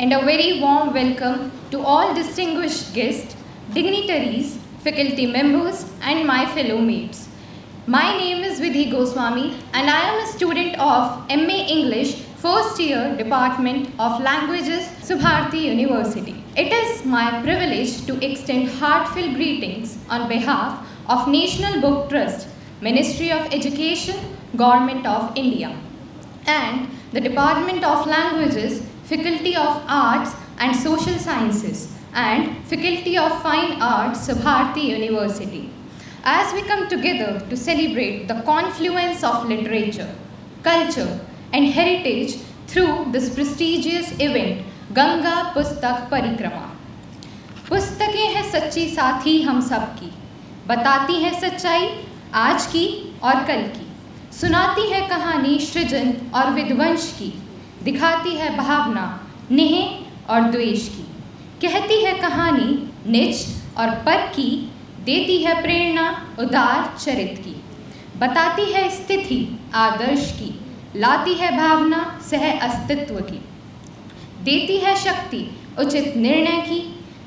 and a very warm welcome to all distinguished guests, dignitaries, faculty members, and my fellow mates. My name is Vidhi Goswami, and I am a student of MA English first year Department of Languages, Subharti University. It is my privilege to extend heartfelt greetings on behalf of National Book Trust, Ministry of Education, Government of India, and the Department of Languages, Faculty of Arts and Social Sciences, and Faculty of Fine Arts, Subharti University, as we come together to celebrate the confluence of literature, culture, and heritage through this prestigious event, Ganga Pustak Parikrama. पुस्तकें हैं सच्ची साथी हम सब की, बताती हैं सच्चाई आज की और कल की, सुनाती है कहानी सृजन और विध्वंस की, दिखाती है भावना नेह और द्वेष की, कहती है कहानी निज और पर की, देती है प्रेरणा उदार चरित की, बताती है स्थिति आदर्श की, लाती है भावना सह अस्तित्व की, देती है शक्ति उचित निर्णय की,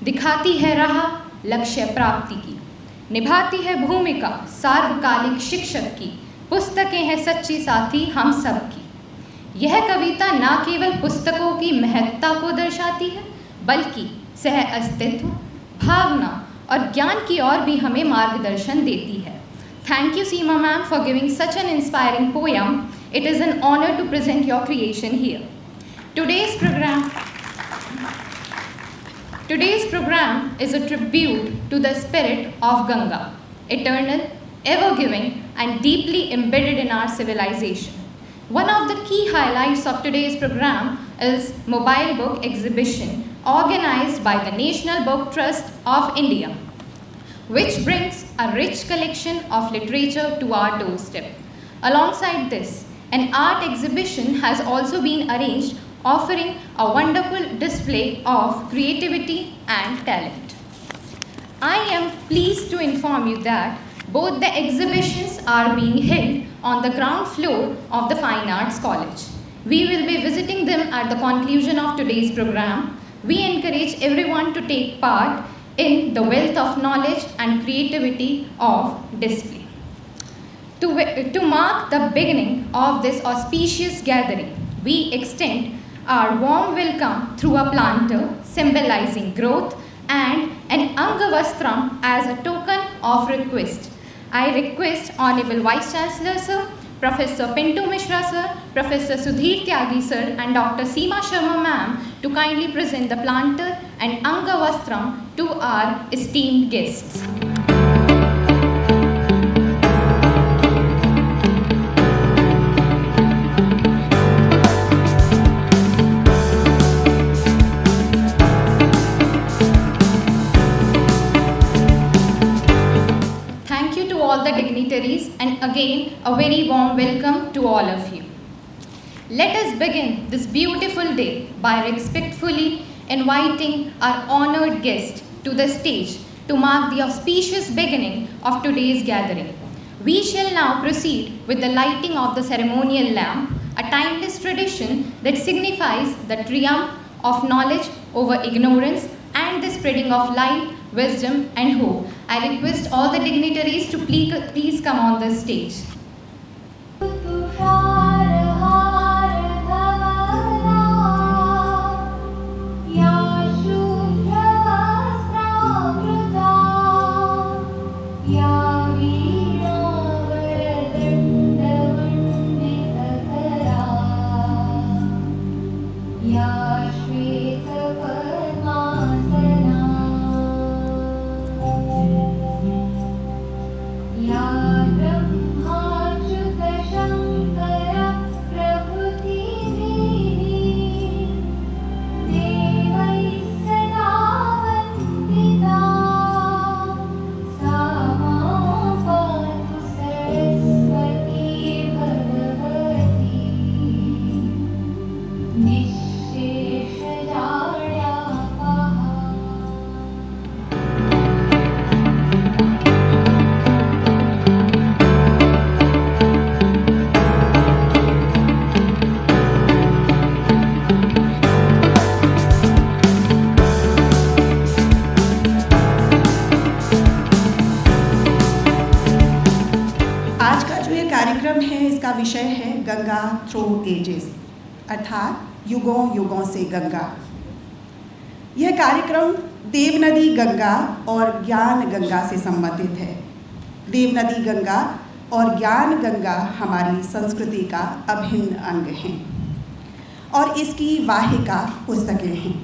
दिखाती है राह लक्ष्य प्राप्ति की, निभाती है भूमिका सार्वकालिक शिक्षक की, पुस्तकें हैं सच्ची साथी हम सब की। यह कविता न केवल पुस्तकों की महत्ता को दर्शाती है, बल्कि सह अस्तित्व, भावना और ज्ञान की ओर भी हमें मार्गदर्शन देती है। Thank you, Seema ma'am, for giving such an inspiring poem. It is an honor to present your creation here. Today's program is a tribute to the spirit of Ganga, eternal, ever-giving, and deeply embedded in our civilization. One of the key highlights of today's program is mobile book exhibition organized by the National Book Trust of India, which brings a rich collection of literature to our doorstep. Alongside this, an art exhibition has also been arranged offering a wonderful display of creativity and talent. I am pleased to inform you that both the exhibitions are being held on the ground floor of the Fine Arts College. We will be visiting them at the conclusion of today's program. We encourage everyone to take part in the wealth of knowledge and creativity of display. To mark the beginning of this auspicious gathering, we extend our warm welcome through a planter symbolizing growth and an Angavastram as a token of request. I request Honorable Vice Chancellor Sir, Professor Pintu Mishra Sir, Professor Sudhir Tyagi Sir, and Dr. Seema Sharma Ma'am to kindly present the planter and Angavastram to our esteemed guests. All the dignitaries, and again a very warm welcome to all of you. Let us begin this beautiful day by respectfully inviting our honored guest to the stage to mark the auspicious beginning of today's gathering. We shall now proceed with the lighting of the ceremonial lamp, a timeless tradition that signifies the triumph of knowledge over ignorance and the spreading of light, wisdom, and hope. I request all the dignitaries to please come on the stage. Ya Brahma विषय है Ganga through edges, अर्थात युगों युगों से गंगा। यह कार्यक्रम देवनदी गंगा और ज्ञान गंगा से संबंधित है। देवनदी गंगा और ज्ञान गंगा हमारी संस्कृति का अभिन्न अंग हैं और इसकी वाहिका पुस्तकें हैं।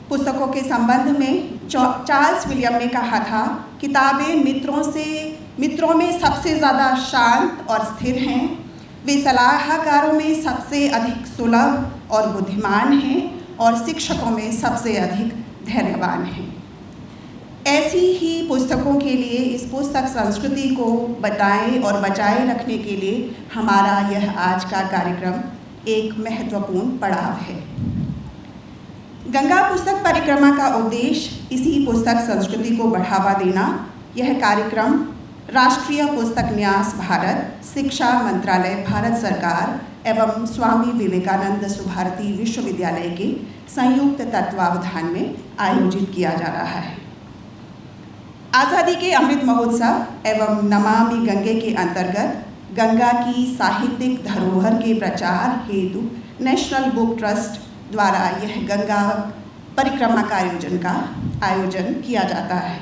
पुस्तकों के संबंध में चार्ल्स विलियम ने कहा था, किताबें मित्रों में सबसे ज़्यादा शांत और स्थिर हैं। वे सलाहकारों में सबसे अधिक सुलभ और बुद्धिमान हैं और शिक्षकों में सबसे अधिक धैर्यवान हैं। ऐसी ही पुस्तकों के लिए इस पुस्तक संस्कृति को बताए और बचाए रखने के लिए हमारा यह आज का कार्यक्रम एक महत्वपूर्ण पड़ाव है। गंगा पुस्तक परिक्रमा का उद्देश्य इसी पुस्तक संस्कृति को बढ़ावा देना। यह कार्यक्रम राष्ट्रीय पुस्तक न्यास भारत, शिक्षा मंत्रालय भारत सरकार एवं स्वामी विवेकानंद सुभारती विश्वविद्यालय के संयुक्त तत्वावधान में आयोजित किया जा रहा है। आज़ादी के अमृत महोत्सव एवं नमामि गंगे के अंतर्गत गंगा की साहित्यिक धरोहर के प्रचार हेतु नेशनल बुक ट्रस्ट द्वारा यह गंगा परिक्रमा का आयोजन किया जाता है।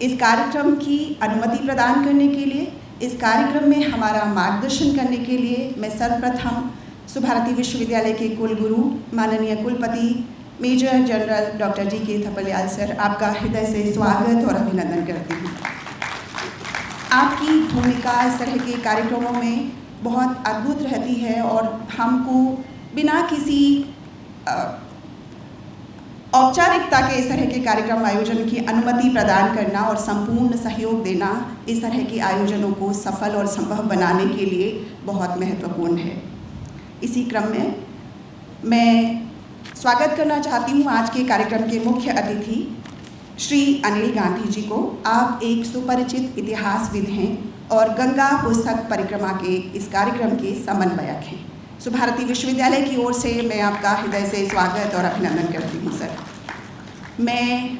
इस कार्यक्रम की अनुमति प्रदान करने के लिए, इस कार्यक्रम में हमारा मार्गदर्शन करने के लिए मैं सर्वप्रथम सुभारती विश्वविद्यालय के कुलगुरु माननीय कुलपति major general doctor G K. Thapliyal sir, आपका हृदय से स्वागत और अभिनंदन करती हूँ। आपकी भूमिका इस तरह के कार्यक्रमों में बहुत अद्भुत रहती है और हमको बिना किसी औपचारिकता के इस तरह के कार्यक्रम आयोजन की अनुमति प्रदान करना और संपूर्ण सहयोग देना इस तरह के आयोजनों को सफल और संभव बनाने के लिए बहुत महत्वपूर्ण है। इसी क्रम में मैं स्वागत करना चाहती हूँ आज के कार्यक्रम के मुख्य अतिथि श्री अनिल गांधी जी को। आप एक सुपरिचित इतिहासविद हैं और गंगा पुस्तक परिक्रमा के इस कार्यक्रम के समन्वयक हैं। सुभारती विश्वविद्यालय की ओर से मैं आपका हृदय से स्वागत और अभिनंदन करती हूँ सर। मैं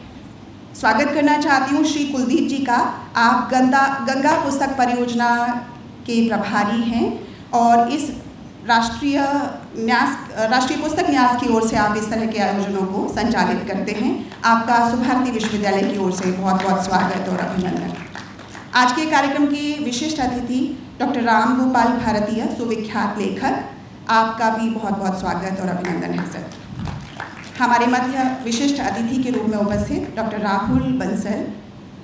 स्वागत करना चाहती हूँ श्री कुलदीप जी का। आप गंगा पुस्तक परियोजना के प्रभारी हैं और इस राष्ट्रीय पुस्तक न्यास की ओर से आप इस तरह के आयोजनों को संचालित करते हैं। आपका सुभारती विश्वविद्यालय की ओर से बहुत बहुत स्वागत और अभिनंदन। आज के कार्यक्रम के विशिष्ट अतिथि डॉक्टर राम गोपाल भारतीय, सुविख्यात लेखक, आपका भी बहुत बहुत स्वागत और अभिनंदन है सर। हमारे मध्य विशिष्ट अतिथि के रूप में उपस्थित doctor Rahul Bansal,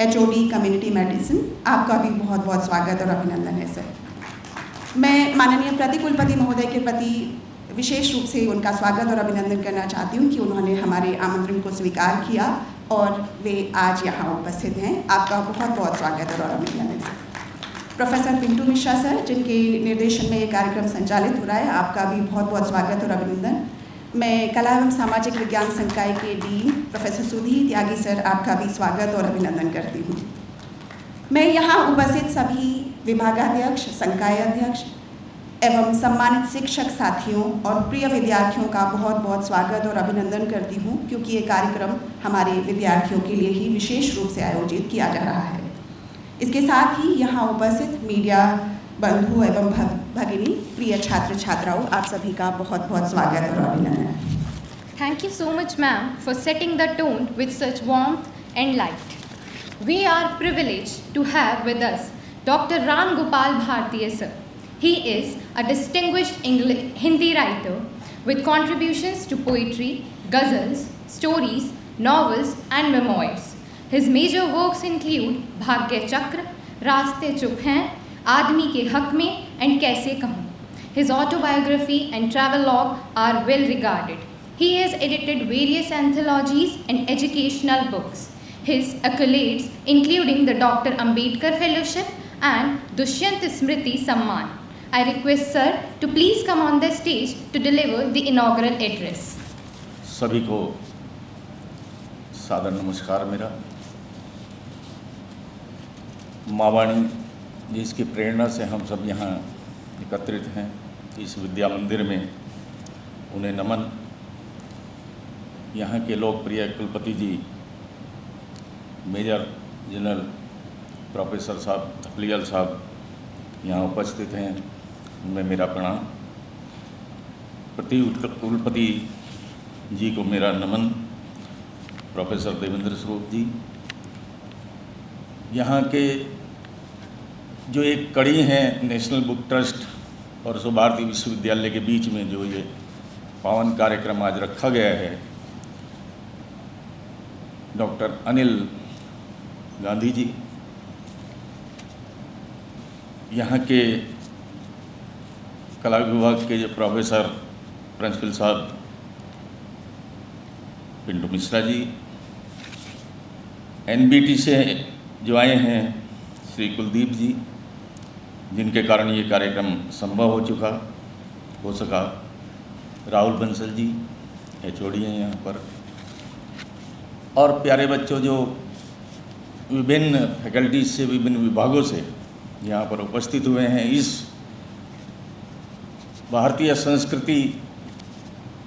HOD community medicine, आपका भी बहुत बहुत स्वागत और अभिनंदन है सर। मैं माननीय प्रतिकुलपति महोदय के प्रति विशेष रूप से उनका स्वागत और अभिनंदन करना चाहती हूँ कि उन्होंने हमारे आमंत्रण को स्वीकार किया और वे आज यहाँ उपस्थित हैं। आपका बहुत बहुत स्वागत और अभिनंदन sir. Professor Pintu Mishra sir, जिनके निर्देशन में ये कार्यक्रम संचालित हो रहा है, आपका भी बहुत बहुत स्वागत और अभिनंदन। मैं कला एवं सामाजिक विज्ञान संकाय के डीन प्रोफेसर सुधीर त्यागी सर, आपका भी स्वागत और अभिनंदन करती हूँ। मैं यहाँ उपस्थित सभी विभागाध्यक्ष, संकाय अध्यक्ष एवं सम्मानित शिक्षक साथियों और प्रिय विद्यार्थियों का बहुत बहुत स्वागत और अभिनंदन करती हूँ, क्योंकि ये कार्यक्रम हमारे विद्यार्थियों के लिए ही विशेष रूप से आयोजित किया जा रहा है। इसके साथ ही यहाँ उपस्थित मीडिया बंधु एवं भगिनी, प्रिय छात्र छात्राओं, आप सभी का बहुत बहुत स्वागत और अभिनंदन। Thank you so much, ma'am, for setting the tone with such warmth and light. We are privileged to have with us Dr. Ram Gopal Bhartiya sir. He is a distinguished Hindi writer with contributions to poetry, ghazals, stories, novels and memoirs. His major works include Bhagya Chakra, Raaste Chup Hain, Aadmi Ke Haq Mein and Kaise Kahun. His autobiography and travelogue are well regarded. He has edited various anthologies and educational books. His accolades including the Dr. Ambedkar Fellowship and Dushyant Smriti Samman. I request sir to please come on the stage to deliver the inaugural address. सभी को सादर नमस्कार मेरा। मावाणी जिसकी प्रेरणा से हम सब यहाँ एकत्रित हैं इस विद्या मंदिर में, उन्हें नमन। यहाँ के लोकप्रिय कुलपति जी मेजर जनरल प्रोफेसर साहब थपलियाल साहब यहाँ उपस्थित हैं, में मेरा प्रणाम। प्रति कुलपति जी को मेरा नमन। प्रोफेसर देवेंद्र स्वरूप जी, यहाँ के जो एक कड़ी है नेशनल बुक ट्रस्ट और विश्व भारती विश्वविद्यालय के बीच में जो ये पावन कार्यक्रम आज रखा गया है, डॉक्टर अनिल गांधी जी, यहाँ के कला विभाग के जो प्रोफेसर प्रिंसिपल साहब पिंटू मिश्रा जी, एनबीटी से जो आए हैं श्री कुलदीप जी, जिनके कारण ये कार्यक्रम संभव हो सका, राहुल बंसल जी HOD हैं यहाँ पर, और प्यारे बच्चों जो विभिन्न फैकल्टीज से, विभिन्न विभागों से यहाँ पर उपस्थित हुए हैं। इस भारतीय संस्कृति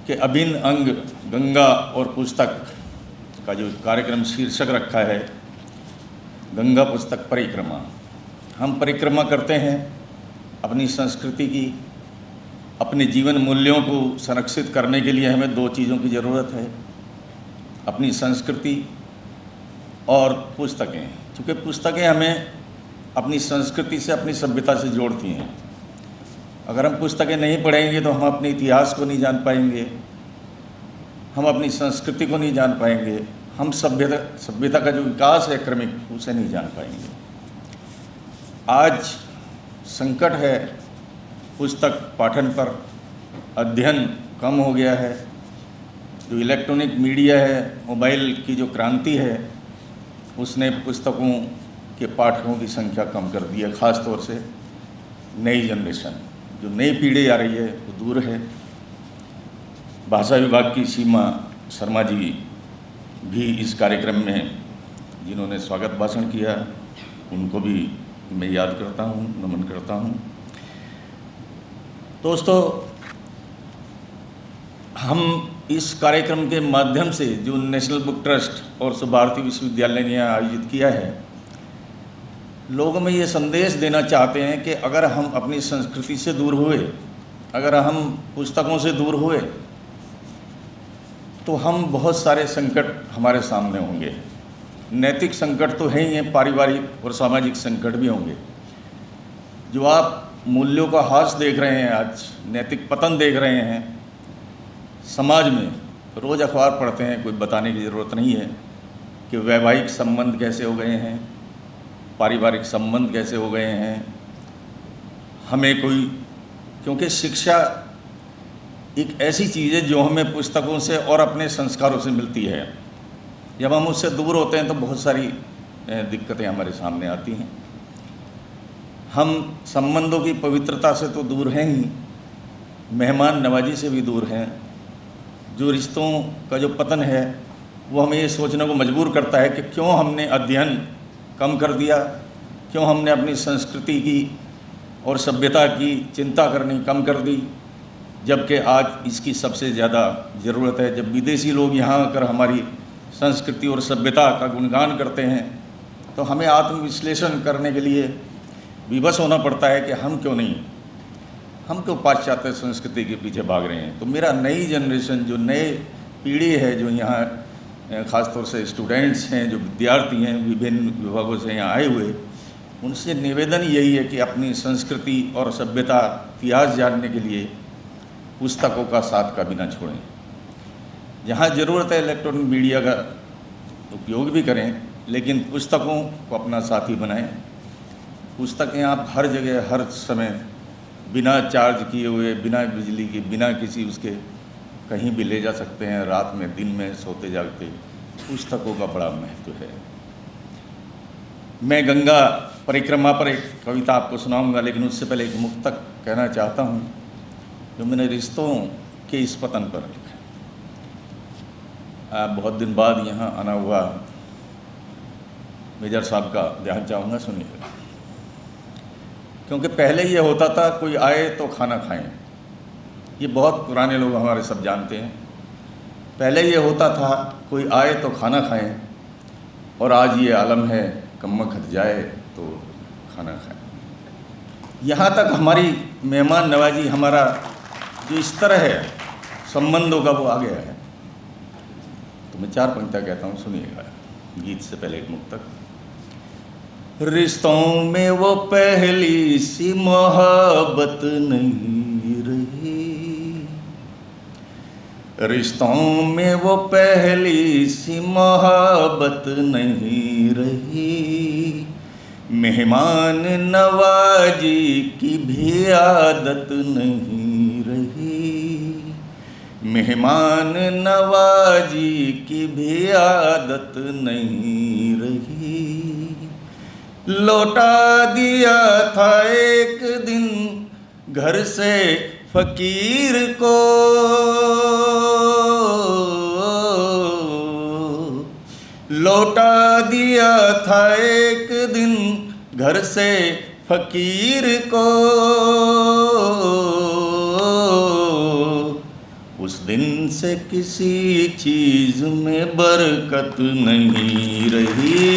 के अभिन्न अंग गंगा और पुस्तक का जो कार्यक्रम शीर्षक रखा है, गंगा पुस्तक परिक्रमा। हम परिक्रमा करते हैं अपनी संस्कृति की, अपने जीवन मूल्यों को संरक्षित करने के लिए हमें 2 चीज़ों की ज़रूरत है, अपनी संस्कृति और पुस्तकें। क्योंकि पुस्तकें हमें अपनी संस्कृति से, अपनी सभ्यता से जोड़ती हैं। अगर हम पुस्तकें नहीं पढ़ेंगे तो हम अपने इतिहास को नहीं जान पाएंगे, हम अपनी संस्कृति को नहीं जान पाएंगे, हम सभ्यता का जो विकास है क्रमिक, उसे नहीं जान पाएंगे। आज संकट है, पुस्तक पाठन पर अध्ययन कम हो गया है। जो इलेक्ट्रॉनिक मीडिया है, मोबाइल की जो क्रांति है, उसने पुस्तकों के पाठकों की संख्या कम कर दी है। ख़ास तौर से नई जनरेशन, जो नई पीढ़ी आ रही है, वो दूर है। भाषा विभाग की सीमा शर्मा जी भी इस कार्यक्रम में जिन्होंने स्वागत भाषण किया, उनको भी मैं याद करता हूँ, नमन करता हूँ। दोस्तों, हम इस कार्यक्रम के माध्यम से जो नेशनल बुक ट्रस्ट और विश्व भारती विश्वविद्यालय ने आयोजित किया है, लोगों में ये संदेश देना चाहते हैं कि अगर हम अपनी संस्कृति से दूर हुए, अगर हम पुस्तकों से दूर हुए, तो हम बहुत सारे संकट हमारे सामने होंगे। नैतिक संकट तो है ही हैं, पारिवारिक और सामाजिक संकट भी होंगे। जो आप मूल्यों का ह्रास देख रहे हैं, आज नैतिक पतन देख रहे हैं समाज में, रोज़ अखबार पढ़ते हैं, कोई बताने की ज़रूरत नहीं है कि वैवाहिक संबंध कैसे हो गए हैं, पारिवारिक संबंध कैसे हो गए हैं। हमें कोई, क्योंकि शिक्षा एक ऐसी चीज़ है जो हमें पुस्तकों से और अपने संस्कारों से मिलती है। जब हम उससे दूर होते हैं तो बहुत सारी दिक्कतें हमारे सामने आती हैं। हम संबंधों की पवित्रता से तो दूर हैं ही, मेहमान नवाजी से भी दूर हैं। जो रिश्तों का जो पतन है, वो हमें ये सोचने को मजबूर करता है कि क्यों हमने अध्ययन कम कर दिया, क्यों हमने अपनी संस्कृति की और सभ्यता की चिंता करनी कम कर दी, जबकि आज इसकी सबसे ज़्यादा ज़रूरत है। जब विदेशी लोग यहाँ आकर हमारी संस्कृति और सभ्यता का गुणगान करते हैं, तो हमें आत्मविश्लेषण करने के लिए विवश होना पड़ता है कि हम क्यों पाश्चात्य संस्कृति के पीछे भाग रहे हैं। तो मेरा नई जनरेशन, जो नए पीढ़ी है, जो यहाँ ख़ास तौर से स्टूडेंट्स हैं, जो विद्यार्थी हैं, विभिन्न विभागों से यहाँ आए हुए, उनसे निवेदन यही है कि अपनी संस्कृति और सभ्यता, इतिहास जानने के लिए पुस्तकों का साथ कभी ना छोड़ें। जहाँ ज़रूरत है इलेक्ट्रॉनिक मीडिया का उपयोग भी करें, लेकिन पुस्तकों को अपना साथी बनाएं। पुस्तकें आप हर जगह, हर समय, बिना चार्ज किए हुए, बिना बिजली के, बिना किसी उसके, कहीं भी ले जा सकते हैं। रात में, दिन में, सोते जागते पुस्तकों का बड़ा महत्व है। मैं गंगा परिक्रमा पर एक कविता आपको सुनाऊंगा, लेकिन उससे पहले एक मुक्तक कहना चाहता हूँ जो मैंने रिश्तों के इस पतन पर लिखा है। बहुत दिन बाद यहाँ आना हुआ, मेजर साहब का ध्यान चाहूँगा, सुनिएगा। क्योंकि पहले ये होता था, कोई आए तो खाना खाएं। ये बहुत पुराने लोग हमारे सब जानते हैं। पहले ये होता था, कोई आए तो खाना खाएं, और आज ये आलम है, कम्मा खत जाए तो खाना खाएं। यहाँ तक हमारी मेहमान नवाजी, हमारा जो स्तर है संबंधों का, वो आ गया है। तो मैं 4 पंक्तियाँ कहता हूँ, सुनिएगा गीत से पहले एक मुक्तक। रिश्तों में वो पहली सी मोहब्बत नहीं रही, रिश्तों में वो पहली सी मोहब्बत नहीं रही, मेहमान नवाजी की भी आदत नहीं रही, मेहमान नवाजी की भी आदत नहीं रही। लौटा दिया था एक दिन घर से फकीर को, लौटा दिया था एक दिन घर से फकीर को, उस दिन से किसी चीज़ में बरकत नहीं रही,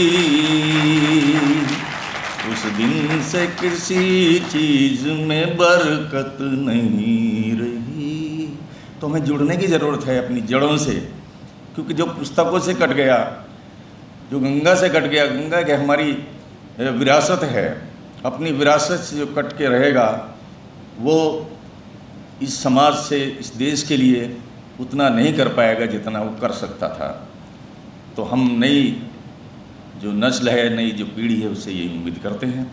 उस दिन से किसी चीज़ में बरकत नहीं रही। तो हमें जुड़ने की ज़रूरत है अपनी जड़ों से, क्योंकि जो पुस्तकों से कट गया, जो गंगा से कट गया, गंगा की हमारी विरासत है, अपनी विरासत से जो कट के रहेगा वो इस समाज से, इस देश के लिए उतना नहीं कर पाएगा जितना वो कर सकता था। तो हम नई जो नस्ल है, नई जो पीढ़ी है, उससे यही उम्मीद करते हैं।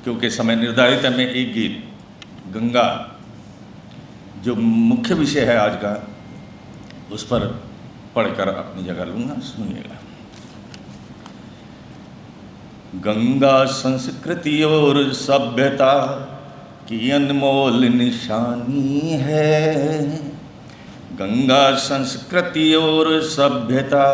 क्योंकि समय निर्धारित है, मैं एक गीत गंगा जो मुख्य विषय है आज का, उस पर पढ़कर अपनी जगह लूँगा, सुनिएगा। गंगा संस्कृति और सभ्यता की अनमोल निशानी है, गंगा संस्कृति और सभ्यता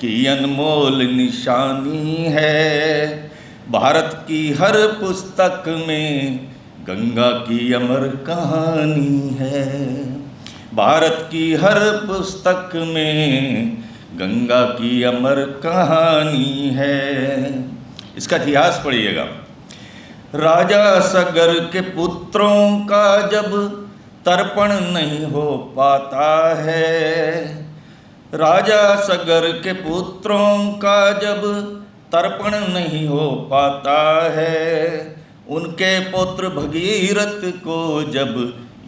की अनमोल निशानी है। भारत की हर पुस्तक में गंगा की अमर कहानी है, भारत की हर पुस्तक में गंगा की अमर कहानी है। इसका इतिहास पढ़िएगा। राजा सगर के पुत्रों का जब तर्पण नहीं हो पाता है, राजा सगर के पुत्रों का जब तर्पण नहीं हो पाता है, उनके पुत्र भगीरथ को जब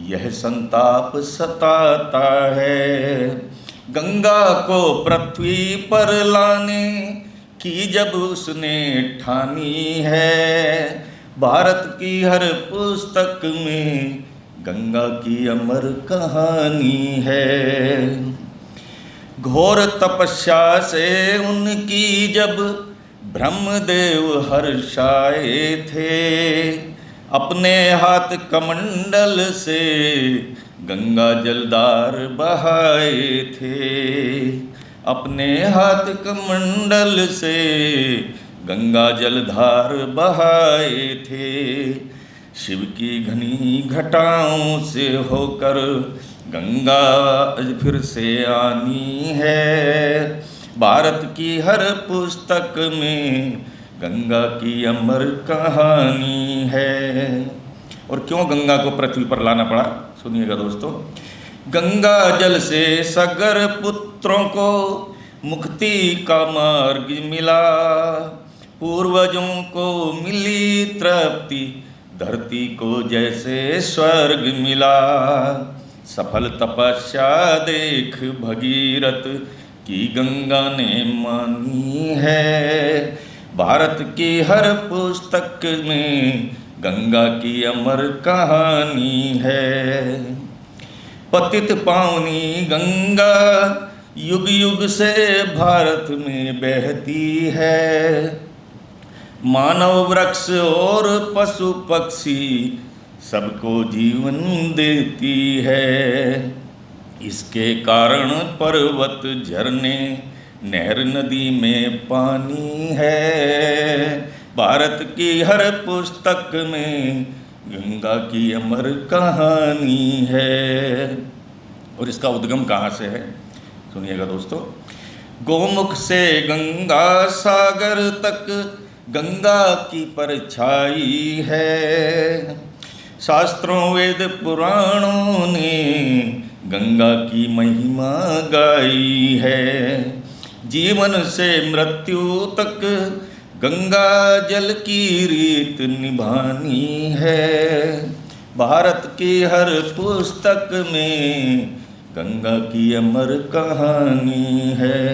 यह संताप सताता है। गंगा को पृथ्वी पर लाने की जब उसने ठानी है, भारत की हर पुस्तक में गंगा की अमर कहानी है। घोर तपस्या से उनकी जब ब्रह्मदेव हर्षाए थे, अपने हाथ कमंडल से गंगा जलधार बहाए थे, अपने हाथ कमंडल से गंगा जलधार बहाए थे। शिव की घनी घटाओं से होकर गंगा फिर से आनी है, भारत की हर पुस्तक में गंगा की अमर कहानी है। और क्यों गंगा को पृथ्वी पर लाना पड़ा, सुनिएगा दोस्तों। गंगा जल से सगर पुत्रों को मुक्ति का मार्ग मिला, पूर्वजों को मिली तृप्ति, धरती को जैसे स्वर्ग मिला। सफल तपस्या देख भगीरथ की गंगा ने मानी है, भारत की हर पुस्तक में गंगा की अमर कहानी है। पतित पावनी गंगा युग युग से भारत में बहती है, मानव वृक्ष और पशु पक्षी सबको जीवन देती है। इसके कारण पर्वत झरने नहर नदी में पानी है, भारत की हर पुस्तक में गंगा की अमर कहानी है। और इसका उद्गम कहाँ से है, सुनिएगा दोस्तों। गोमुख से गंगा सागर तक गंगा की परछाई है। शास्त्रों वेद पुराणों ने गंगा की महिमा गाई है। जीवन से मृत्यु तक गंगा जल की रीत निभानी है। भारत की हर पुस्तक में गंगा की अमर कहानी है।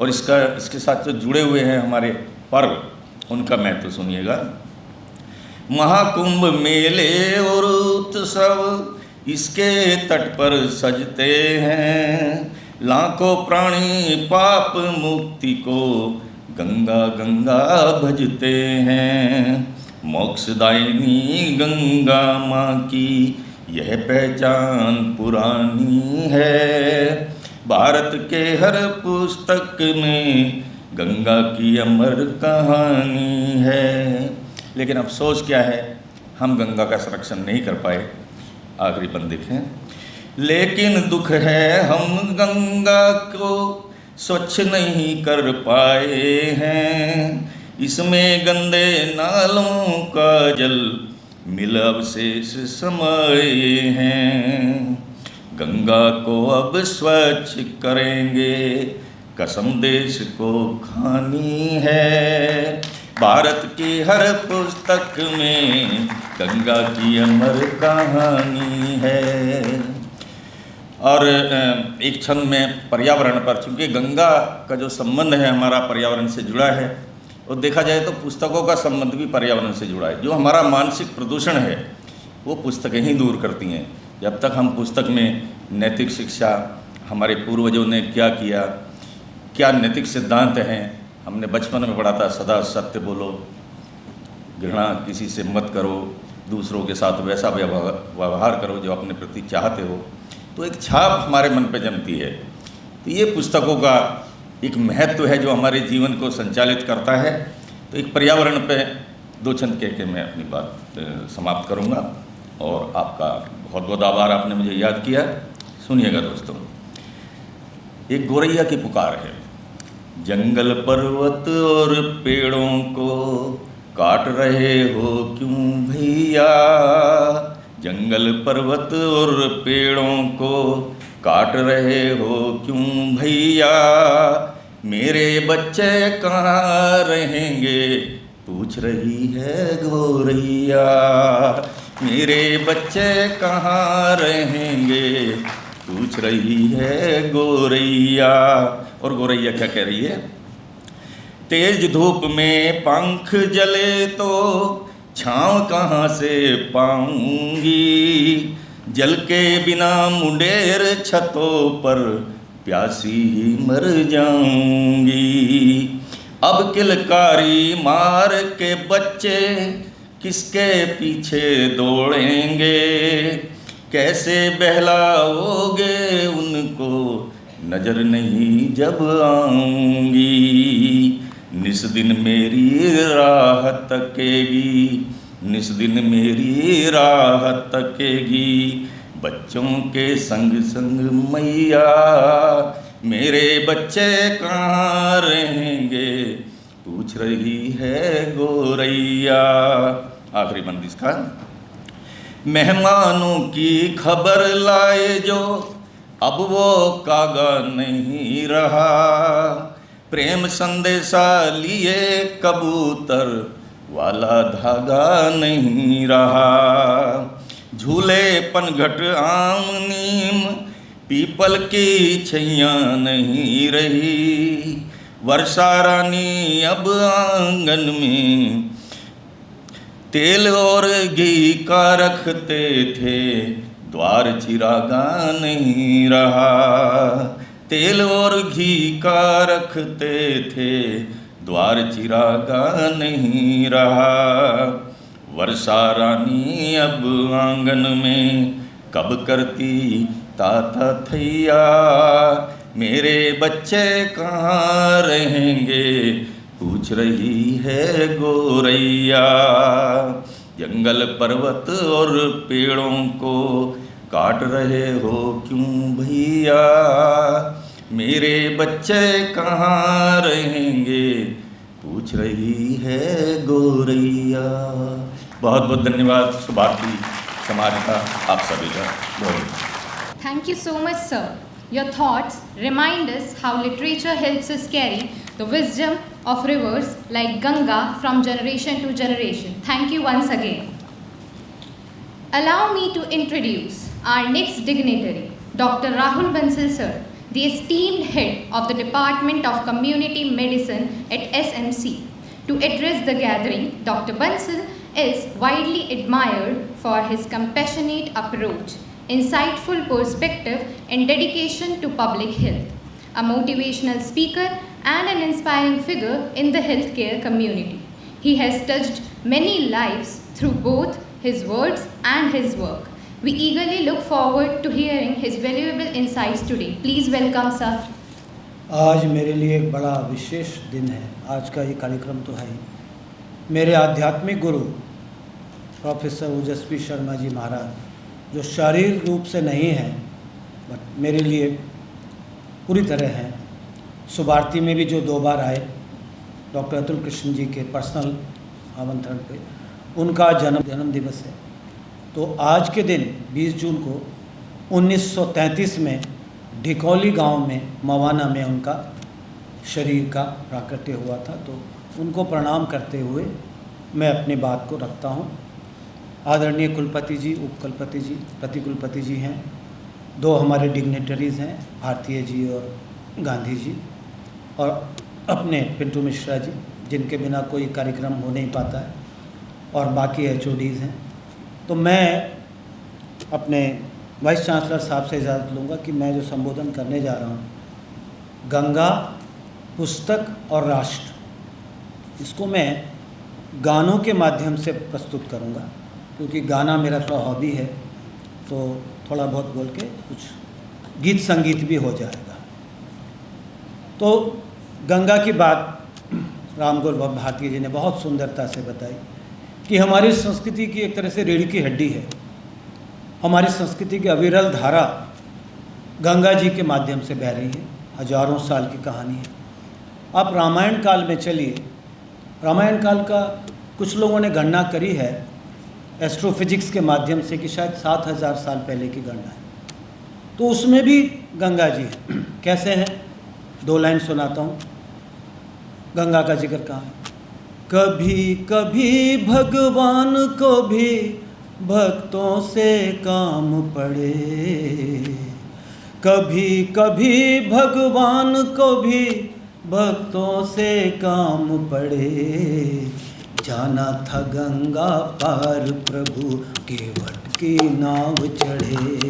और इसके साथ जो जुड़े हुए हैं हमारे पर्व, उनका महत्व सुनिएगा। महाकुंभ मेले और उत्सव इसके तट पर सजते हैं। लाखों प्राणी पाप मुक्ति को गंगा गंगा भजते हैं। मोक्षदायिनी गंगा माँ की यह पहचान पुरानी है। भारत के हर पुस्तक में गंगा की अमर कहानी है। लेकिन अफसोस क्या है, हम गंगा का संरक्षण नहीं कर पाए। आखिरी बंद देखें। लेकिन दुख है हम गंगा को स्वच्छ नहीं कर पाए हैं। इसमें गंदे नालों का जल मिल अवशेष समाये हैं। गंगा को अब स्वच्छ करेंगे, कसम देश को खानी है। भारत की हर पुस्तक में गंगा की अमर कहानी है। और एक क्षण में पर्यावरण पर, चूँकि गंगा का जो संबंध है हमारा पर्यावरण से जुड़ा है, और देखा जाए तो पुस्तकों का संबंध भी पर्यावरण से जुड़ा है। जो हमारा मानसिक प्रदूषण है वो पुस्तकें ही दूर करती हैं। जब तक हम पुस्तक में नैतिक शिक्षा, हमारे पूर्वजों ने क्या किया, क्या नैतिक सिद्धांत हैं, हमने बचपन में पढ़ा था, सदा सत्य बोलो, घृणा किसी से मत करो, दूसरों के साथ वैसा व्यवहार करो जो अपने प्रति चाहते हो, तो एक छाप हमारे मन पे जमती है। तो ये पुस्तकों का एक महत्व है जो हमारे जीवन को संचालित करता है। तो एक पर्यावरण पे दो छंद कह के मैं अपनी बात समाप्त करूँगा। और आपका बहुत बहुत आभार, आपने मुझे याद किया। सुनिएगा दोस्तों, एक गोरैया की पुकार है। जंगल पर्वत और पेड़ों को काट रहे हो क्यों भैया। जंगल पर्वत और पेड़ों को काट रहे हो क्यों भैया। मेरे बच्चे कहाँ रहेंगे पूछ रही है गोरैया। मेरे बच्चे कहाँ रहेंगे पूछ रही है गोरैया। और गोरैया क्या कह रही है? तेज धूप में पंख जले तो छाँव कहाँ से पाऊंगी। जल के बिना मुंडेर छतों पर प्यासी ही मर जाऊंगी। अब किलकारी मार के बच्चे किसके पीछे दौड़ेंगे। कैसे बहलाओगे उनको नजर नहीं जब आऊंगी। निस दिन मेरी राह तकेगी, निस दिन मेरी राह तकेगी। बच्चों के संग संग मैया मेरे बच्चे कहाँ रहेंगे पूछ रही है गोरैया। आखिरी बंदिश का। मेहमानों की खबर लाए जो अब वो कागा नहीं रहा। प्रेम संदेशा लिए कबूतर वाला धागा नहीं रहा। झूले पनघट आम नीम पीपल की छैयाँ नहीं रही। वर्षा रानी अब आंगन में तेल और घी का रखते थे, द्वार चिरागा नहीं रहा। तेल और घी का रखते थे, द्वार चिरागा नहीं रहा। वर्षा रानी अब आंगन में कब करती ताता थैया। मेरे बच्चे कहाँ रहेंगे पूछ रही है गोरैया। जंगल पर्वत और पेड़ों को काट रहे हो क्यों भैया। मेरे बच्चे कहाँ रहेंगे पूछ पूछ रही है गोरैया। बहुत बहुत धन्यवाद भारतीय समाज का, आप सभी का बहुत। Thank you so much, sir. Your thoughts remind us how literature helps us carry the wisdom of rivers like Ganga from generation to generation. Thank you once again. Allow me to introduce our next dignitary, Dr. Rahul Bansal, sir, the esteemed head of the Department of Community Medicine at SMC. To address the gathering, Dr. Bansal is widely admired for his compassionate approach, insightful perspective, and dedication to public health. A motivational speaker and an inspiring figure in the healthcare community. He has touched many lives through both his words and his work. We eagerly look forward to hearing his valuable insights today. Please welcome, sir. आज मेरे लिए एक बड़ा विशेष दिन है। आज का ये कार्यक्रम तो है ही। मेरे आध्यात्मिक गुरु प्रोफेसर ओजस्वी शर्मा जी महाराज, जो शारीरिक रूप से नहीं हैं बट मेरे लिए पूरी तरह हैं, सुभारती में भी जो 2 बार आए, डॉक्टर अतुल कृष्ण जी के पर्सनल आमंत्रण पे, उनका जन्म दिवस है। तो आज के दिन 20 जून को 1933 में ढिकौली गांव में मवाना में उनका शरीर का प्राकट्य हुआ था। तो उनको प्रणाम करते हुए मैं अपनी बात को रखता हूं। आदरणीय कुलपति जी, उपकुलपति जी, प्रतिकुलपति जी हैं, 2 हमारे डिग्नेटरीज़ हैं, भारतीय जी और गांधी जी, और अपने पिंटू मिश्रा जी, जिनके बिना कोई कार्यक्रम हो नहीं पाता है, और बाकी HODs हैं। तो मैं अपने वाइस चांसलर साहब से इजाज़त लूँगा कि मैं जो संबोधन करने जा रहा हूँ, गंगा, पुस्तक और राष्ट्र, इसको मैं गानों के माध्यम से प्रस्तुत करूँगा, क्योंकि गाना मेरा थोड़ा हॉबी है। तो थोड़ा बहुत बोल के कुछ गीत संगीत भी हो जाएगा। तो गंगा की बात रामगोपाल भारती जी ने बहुत सुंदरता से बताई कि हमारी संस्कृति की एक तरह से रीढ़ की हड्डी है। हमारी संस्कृति की अविरल धारा गंगा जी के माध्यम से बह रही है। हजारों साल की कहानी है। आप रामायण काल में चलिए, रामायण काल का कुछ लोगों ने गणना करी है एस्ट्रोफिजिक्स के माध्यम से कि शायद 7000 साल पहले की गणना है। तो उसमें भी गंगा जी है। कैसे हैं? 2 लाइन सुनाता हूँ। गंगा का जिक्र कहाँ है? कभी कभी भगवान को भी भक्तों से काम पड़े, कभी कभी भगवान को भी भक्तों से काम पड़े। जाना था गंगा पार प्रभु के वट की नाव चढ़े,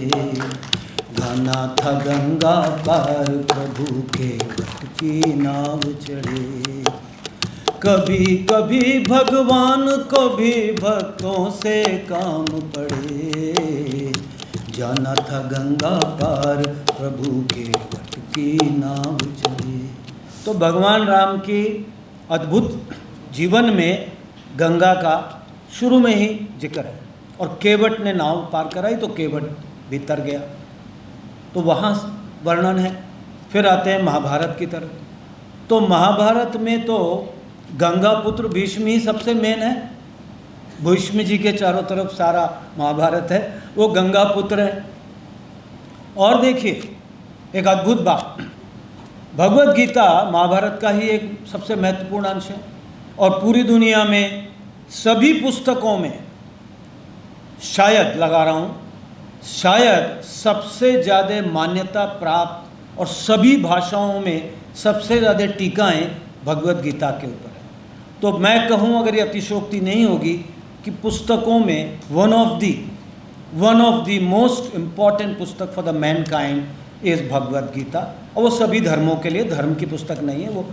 जाना था गंगा पार प्रभु के वट की नाव चढ़े। कभी कभी भगवान को भी भक्तों से काम पड़े, जाना था गंगा पार प्रभु के वट की नाव चढ़े। तो भगवान राम की अद्भुत जीवन में गंगा का शुरू में ही जिक्र है, और केवट ने नाव पार कराई तो केवट भी तर गया, तो वहाँ वर्णन है। फिर आते हैं महाभारत की तरफ। तो महाभारत में तो गंगा पुत्र भीष्म ही सबसे मेन है। भीष्म जी के चारों तरफ सारा महाभारत है, वो गंगा पुत्र है। और देखिए एक अद्भुत बात, भगवत गीता महाभारत का ही एक सबसे महत्वपूर्ण अंश है, और पूरी दुनिया में सभी पुस्तकों में शायद लगा रहा हूँ, शायद सबसे ज़्यादा मान्यता प्राप्त और सभी भाषाओं में सबसे ज़्यादा टीकाएँ भगवत गीता के ऊपर है। तो मैं कहूँ, अगर ये अतिशयोक्ति नहीं होगी, कि पुस्तकों में one of the most important पुस्तक for the Mankind is Bhagavad Gita. और वो सभी धर्मों के लिए धर्म की पुस्तक नहीं है, वो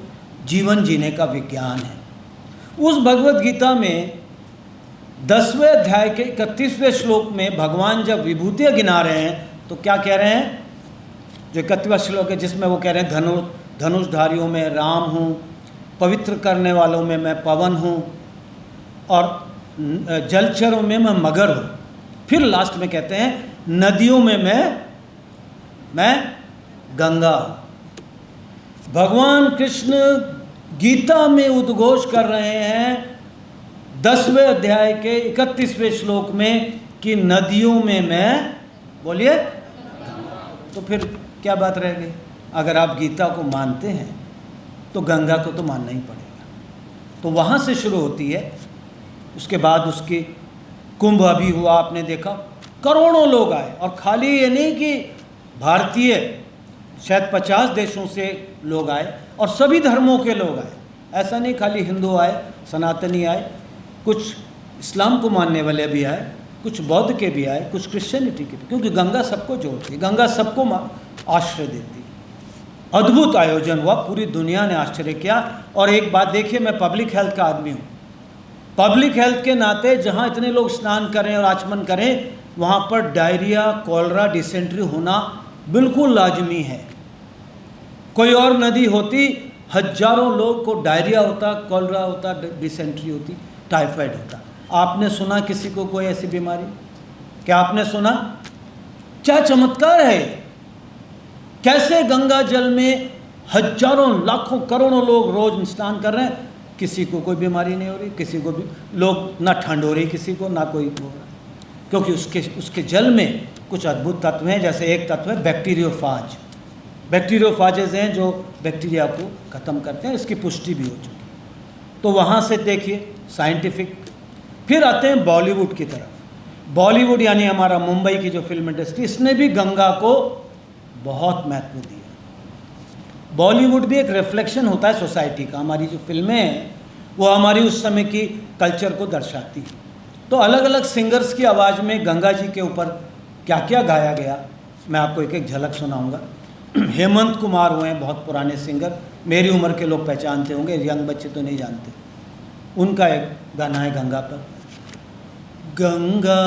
जीवन जीने का विज्ञान है। उस भगवत गीता में 10वें अध्याय के 31वें श्लोक में भगवान जब विभूतियाँ गिना रहे हैं तो क्या कह रहे हैं? जो 31वां श्लोक है जिसमें वो कह रहे हैं धनुषधारियों में राम हूँ, पवित्र करने वालों में मैं पवन हूँ, और जलचरों में मैं मगर हूँ। फिर लास्ट में कहते हैं नदियों में मैं गंगा। भगवान कृष्ण गीता में उद्घोष कर रहे हैं 10वें अध्याय के 31वें श्लोक में कि नदियों में मैं, बोलिए, तो फिर क्या बात रह गई? अगर आप गीता को मानते हैं तो गंगा को तो मानना ही पड़ेगा। तो वहाँ से शुरू होती है। उसके बाद उसकी कुंभ अभी हुआ, आपने देखा करोड़ों लोग आए, और खाली ये नहीं कि भारतीय, शायद 50 देशों से लोग आए और सभी धर्मों के लोग आए। ऐसा नहीं खाली हिंदू आए, सनातनी आए, कुछ इस्लाम को मानने वाले भी आए, कुछ बौद्ध के भी आए, कुछ क्रिश्चियनिटी के भी, क्योंकि गंगा सबको जोड़ती है, गंगा सबको आश्रय देती है। अद्भुत आयोजन हुआ, पूरी दुनिया ने आश्चर्य किया। और एक बात देखिए, मैं पब्लिक हेल्थ का आदमी हूँ। पब्लिक हेल्थ के नाते जहाँ इतने लोग स्नान करें और आचमन करें, वहाँ पर डायरिया, कॉलरा, डिसेंट्री होना बिल्कुल लाजमी है। कोई और नदी होती, हजारों लोग को डायरिया होता, कॉलरा होता, डिसेंट्री होती, टाइफाइड होता। आपने सुना किसी को कोई ऐसी बीमारी? क्या आपने सुना? क्या चमत्कार है! कैसे गंगा जल में हजारों, लाखों, करोड़ों लोग रोज स्नान कर रहे हैं, किसी को कोई बीमारी नहीं हो रही, किसी को भी लोग, ना ठंड हो रही किसी को, ना कोई हो रहा, क्योंकि उसके जल में कुछ अद्भुत तत्व हैं। जैसे एक तत्व है बैक्टीरियोफाज। बैक्टीरियोफाजेज हैं जो बैक्टीरिया को ख़त्म करते हैं, इसकी पुष्टि भी हो चुकी। तो वहाँ से देखिए साइंटिफिक। फिर आते हैं बॉलीवुड की तरफ। बॉलीवुड यानी हमारा मुंबई की जो फिल्म इंडस्ट्री, इसने भी गंगा को बहुत महत्व दिया। बॉलीवुड भी एक रिफ्लेक्शन होता है सोसाइटी का। हमारी जो फिल्में हैं वो हमारी उस समय की कल्चर को दर्शाती है। तो अलग अलग सिंगर्स की आवाज़ में गंगा जी के ऊपर क्या क्या गाया गया, मैं आपको एक एक झलक सुनाऊंगा। हेमंत कुमार हुए हैं, बहुत पुराने सिंगर, मेरी उम्र के लोग पहचानते होंगे, यंग बच्चे तो नहीं जानते। उनका एक गाना है गंगा पर। गंगा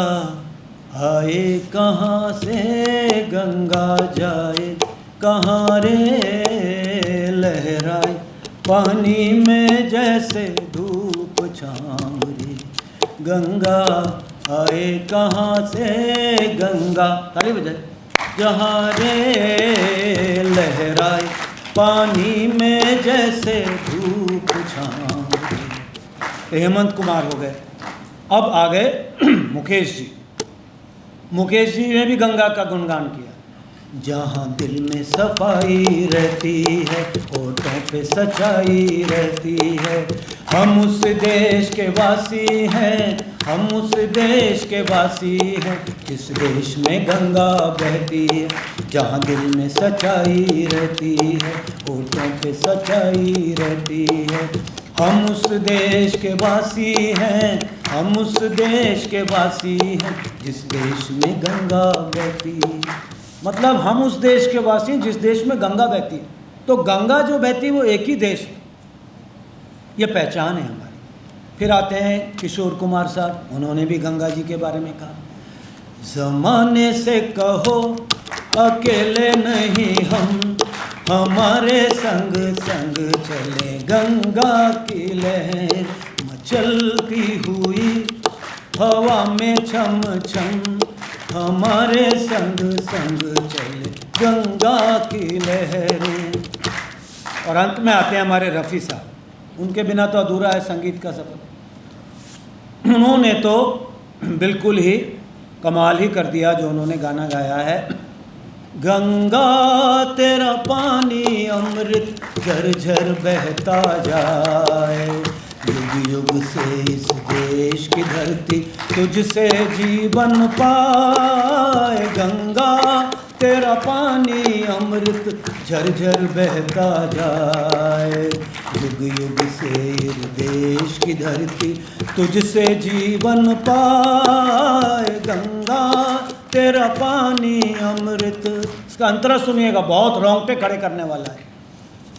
आए कहाँ से, गंगा जाए कहाँ रे, लहराए पानी में जैसे धूप छाँव रे, गंगा आए कहाँ से, गंगा, ताली बजाए, जहाँ रे लहराए पानी में जैसे धूप छाँव रे। हेमंत कुमार हो गए। अब आ गए मुकेश जी। मुकेश जी ने भी गंगा का गुणगान किया। जहाँ दिल में सफाई रहती है, होठों पे सच्चाई रहती है, हम उस देश के वासी हैं, हम उस देश के वासी हैं, जिस देश में गंगा बहती है। जहाँ दिल में सच्चाई रहती है, होठों पे सच्चाई रहती है, हम उस देश के वासी हैं, हम उस देश के वासी हैं, जिस देश में गंगा बहती है। मतलब हम उस देश के वासी हैं जिस देश में गंगा बहती है। तो गंगा जो बहती है वो एक ही देश है, ये पहचान है हमारी। फिर आते हैं किशोर कुमार साहब, उन्होंने भी गंगा जी के बारे में कहा, ज़माने से कहो अकेले नहीं हम, हमारे संग संग चले गंगा की लहर, मचलती हुई हवा में छम छम, हमारे संग संग चले गंगा की लहरें। और अंत में आते हैं हमारे रफ़ी साहब, उनके बिना तो अधूरा है संगीत का सफ़र। उन्होंने तो बिल्कुल ही कमाल ही कर दिया जो उन्होंने गाना गाया है, गंगा तेरा पानी अमृत झरझर बहता जाए, युग युग से इस देश की धरती तुझसे जीवन पाए, गंगा तेरा पानी अमृत झरझर बहता जाए, युग युग से इस देश की धरती तुझसे जीवन पाए, गंगा तेरा पानी अमृत। इसका अंतरा सुनिएगा, बहुत रोंगटे खड़े करने वाला है।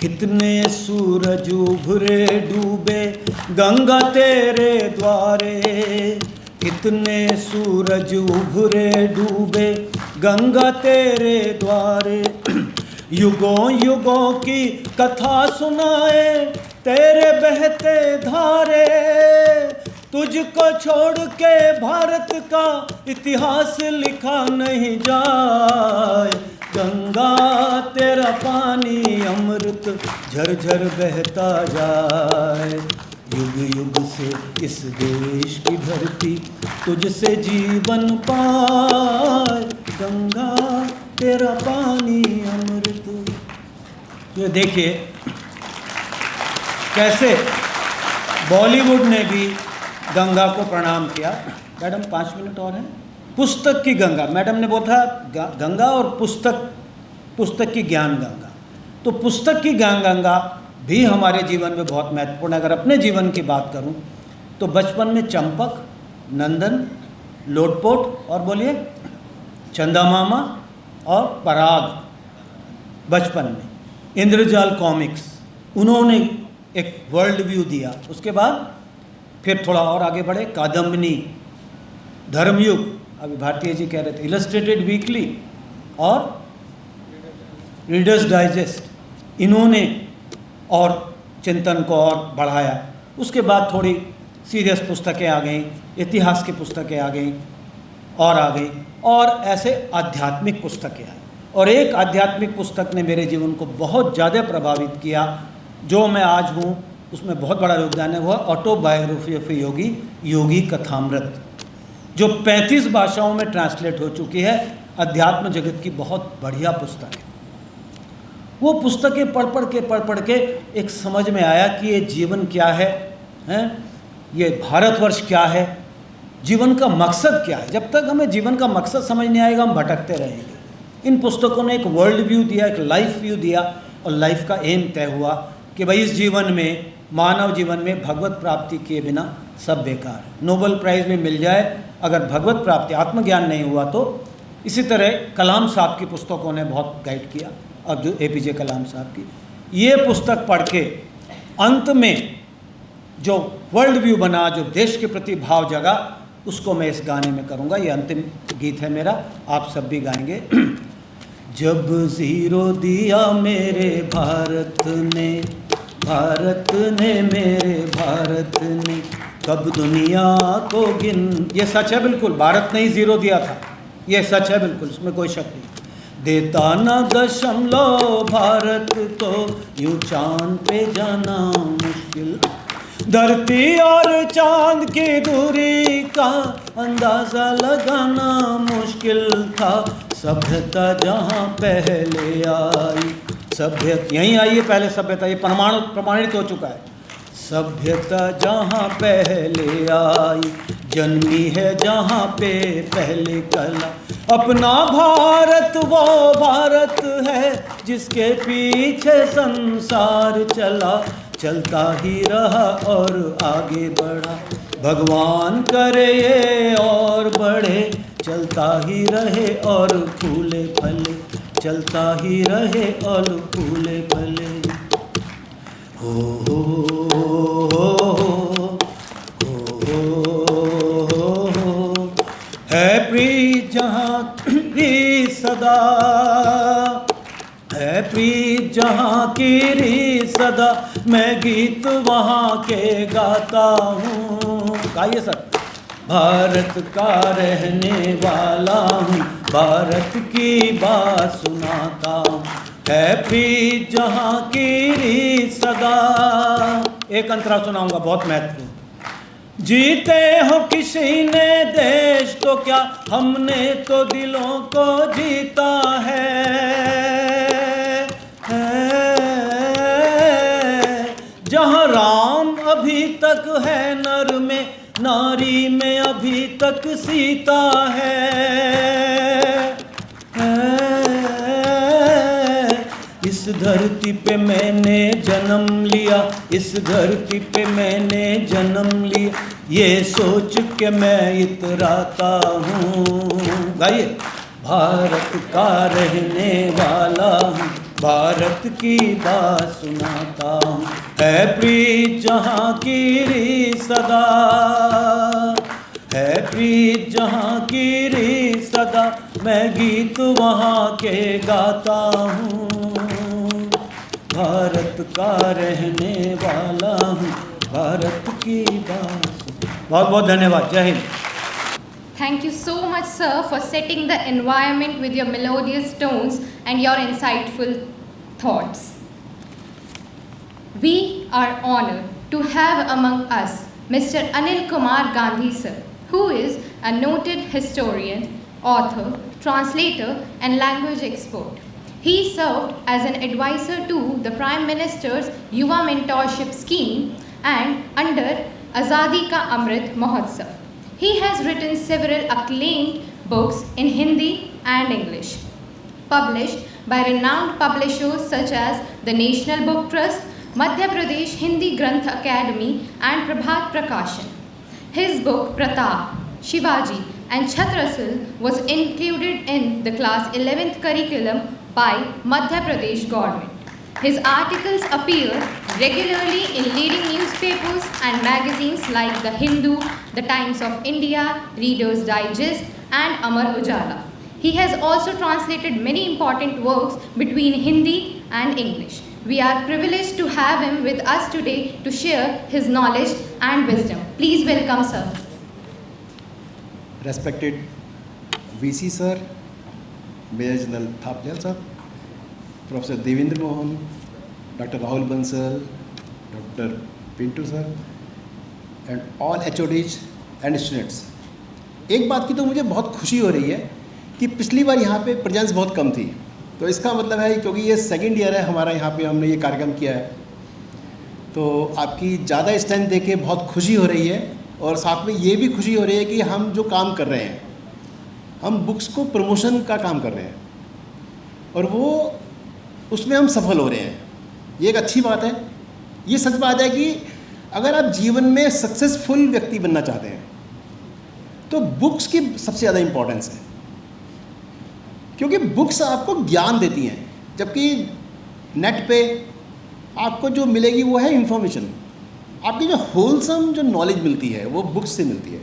कितने सूरज उभरे डूबे गंगा तेरे द्वारे, कितने सूरज उभरे डूबे गंगा तेरे द्वारे, युगों युगों की कथा सुनाए तेरे बहते धारे, तुझको छोड़ के भारत का इतिहास लिखा नहीं जाए, गंगा तेरा पानी अमृत झरझर बहता जाए। युग युग से इस देश की धरती तुझसे जीवन पाए, गंगा तेरा पानी अमृत। ये देखिए कैसे बॉलीवुड ने भी गंगा को प्रणाम किया। मैडम 5 मिनट और हैं। पुस्तक की गंगा, मैडम ने बोला गंगा और पुस्तक की ज्ञान गंगा। तो पुस्तक की ज्ञान गंगा भी हमारे जीवन में बहुत महत्वपूर्ण है। अगर अपने जीवन की बात करूं तो बचपन में चंपक, नंदन, लोटपोट और बोलिए चंदा मामा और पराग, बचपन में इंद्रजाल कॉमिक्स, उन्होंने एक वर्ल्ड व्यू दिया। उसके बाद फिर थोड़ा और आगे बढ़े, कादम्बिनी, धर्मयुग, अभी भारतीय जी कह रहे थे, इलस्ट्रेटेड वीकली और रीडर्स डाइजेस्ट, इन्होंने और चिंतन को और बढ़ाया। उसके बाद थोड़ी सीरियस पुस्तकें आ गई, इतिहास की पुस्तकें आ गई और आ गई, और ऐसे आध्यात्मिक पुस्तकें आई। और एक आध्यात्मिक पुस्तक ने मेरे जीवन को बहुत ज़्यादा प्रभावित किया, जो मैं आज हूँ उसमें बहुत बड़ा योगदान है, वो ऑटोबायोग्राफी ऑफ योगी, योगी कथामृत, जो 35 भाषाओं में ट्रांसलेट हो चुकी है। अध्यात्म जगत की बहुत बढ़िया पुस्तक है। वो पुस्तकें पढ़ पढ़ के एक समझ में आया कि ये जीवन क्या है, ये भारतवर्ष क्या है, जीवन का मकसद क्या है। जब तक हमें जीवन का मकसद समझ नहीं आएगा हम भटकते रहेंगे। इन पुस्तकों ने एक वर्ल्ड व्यू दिया, एक लाइफ व्यू दिया, और लाइफ का एम तय हुआ कि भाई इस जीवन में, मानव जीवन में भगवत प्राप्ति किए बिना सब बेकार है। नोबेल प्राइज़ में मिल जाए अगर भगवत प्राप्ति, आत्मज्ञान नहीं हुआ तो। इसी तरह कलाम साहब की पुस्तकों ने बहुत गाइड किया, अब जो APJ कलाम साहब की ये पुस्तक पढ़ के अंत में जो वर्ल्ड व्यू बना, जो देश के प्रति भाव जगा, उसको मैं इस गाने में करूँगा। ये अंतिम गीत है मेरा, आप सब भी गाएंगे। जब ज़ीरो दिया मेरे भारत ने मेरे भारत ने, कब दुनिया को गिन, ये सच है बिल्कुल, भारत ने ही ज़ीरो दिया था, ये सच है बिल्कुल, इसमें कोई शक नहीं। देता ना दशमलव भारत को, यूं चांद पे जाना मुश्किल, धरती और चांद की दूरी का अंदाज़ा लगाना मुश्किल था। सभ्यता जहाँ पहले आई, सभ्यता यहीं आई है पहले सभ्यता, ये प्रमाणित हो चुका है। सभ्यता जहाँ पहले आई, जन्मी है जहाँ पे पहले कला, अपना भारत वो भारत है जिसके पीछे संसार चला, चलता ही रहा और आगे बढ़ा, भगवान करे ये और बढ़े, चलता ही रहे और फूले फले, चलता ही रहे और फूले फले। हो हो हो है प्रीत जहाँ की सदा, है प्रीत जहाँ की री सदा, मैं गीत वहाँ के गाता हूँ। गाइए सर। भारत का रहने वाला हूँ, भारत की बात सुनाता हूँ, है प्रीत जहाँ की री सदा। एक अंतरा सुनाऊंगा बहुत महत्वपूर्ण। जीते हो किसी ने देश तो क्या, हमने तो दिलों को जीता है। जहाँ राम अभी तक है नर में, नारी में अभी तक सीता है। इस धरती पे मैंने जन्म लिया, इस धरती पे मैंने जन्म लिया, ये सोच के मैं इतराता हूँ। गाइए। भारत का रहने वाला हूँ, भारत की बात सुनाता हूँ, है प्रीत जहाँ की री सदा, है प्रीत जहाँ की री सदा, मैं गीत वहाँ के गाता हूँ। भारत का रहने वाला हूँ, भारत की बात। बहुत बहुत धन्यवाद। जय Hind. Thank you so much, sir, for setting the environment with your melodious tones and your insightful thoughts. We are honored to have among us Mr. Anil Kumar Gandhi sir, who is a noted historian, author, translator and language expert. He served as an advisor to the Prime Minister's Yuva Mentorship Scheme and under Azadi Ka Amrit Mahotsav. He has written several acclaimed books in Hindi and English, published by renowned publishers such as the National Book Trust, Madhya Pradesh Hindi Granth Academy and Prabhat Prakashan. His book Pratap, Shivaji and Chhatrasil was included in the class 11th curriculum by Madhya Pradesh government. His articles appear regularly in leading newspapers and magazines like The Hindu, The Times of India, Reader's Digest and Amar Ujala. He has also translated many important works between Hindi and English. We are privileged to have him with us today to share his knowledge and wisdom. Please welcome, sir. Respected VC sir, Major General Thaplia sir, Professor Devendra Mohan, Dr. Rahul Bansal, Dr. Pintu sir, and all HODs and students. एक बात की तो मुझे बहुत खुशी हो रही है कि पिछली बार यहाँ पे प्रेजेंस बहुत कम थी, तो इसका मतलब है क्योंकि ये सेकेंड ईयर है हमारा यहाँ पे हमने ये कार्यक्रम किया है, तो आपकी ज़्यादा स्ट्रेंथ देख के बहुत खुशी हो रही है और साथ में ये भी खुशी हो रही है कि हम जो काम कर रहे हैं, हम बुक्स को प्रमोशन का काम कर रहे हैं और वो उसमें हम सफल हो रहे हैं। ये एक अच्छी बात है। ये सच बात है कि अगर आप जीवन में सक्सेसफुल व्यक्ति बनना चाहते हैं तो बुक्स की सबसे ज़्यादा इम्पोर्टेंस है, क्योंकि बुक्स आपको ज्ञान देती हैं, जबकि नेट पे आपको जो मिलेगी वो है इंफॉर्मेशन। आपकी जो होलसम जो नॉलेज मिलती है वो बुक्स से मिलती है।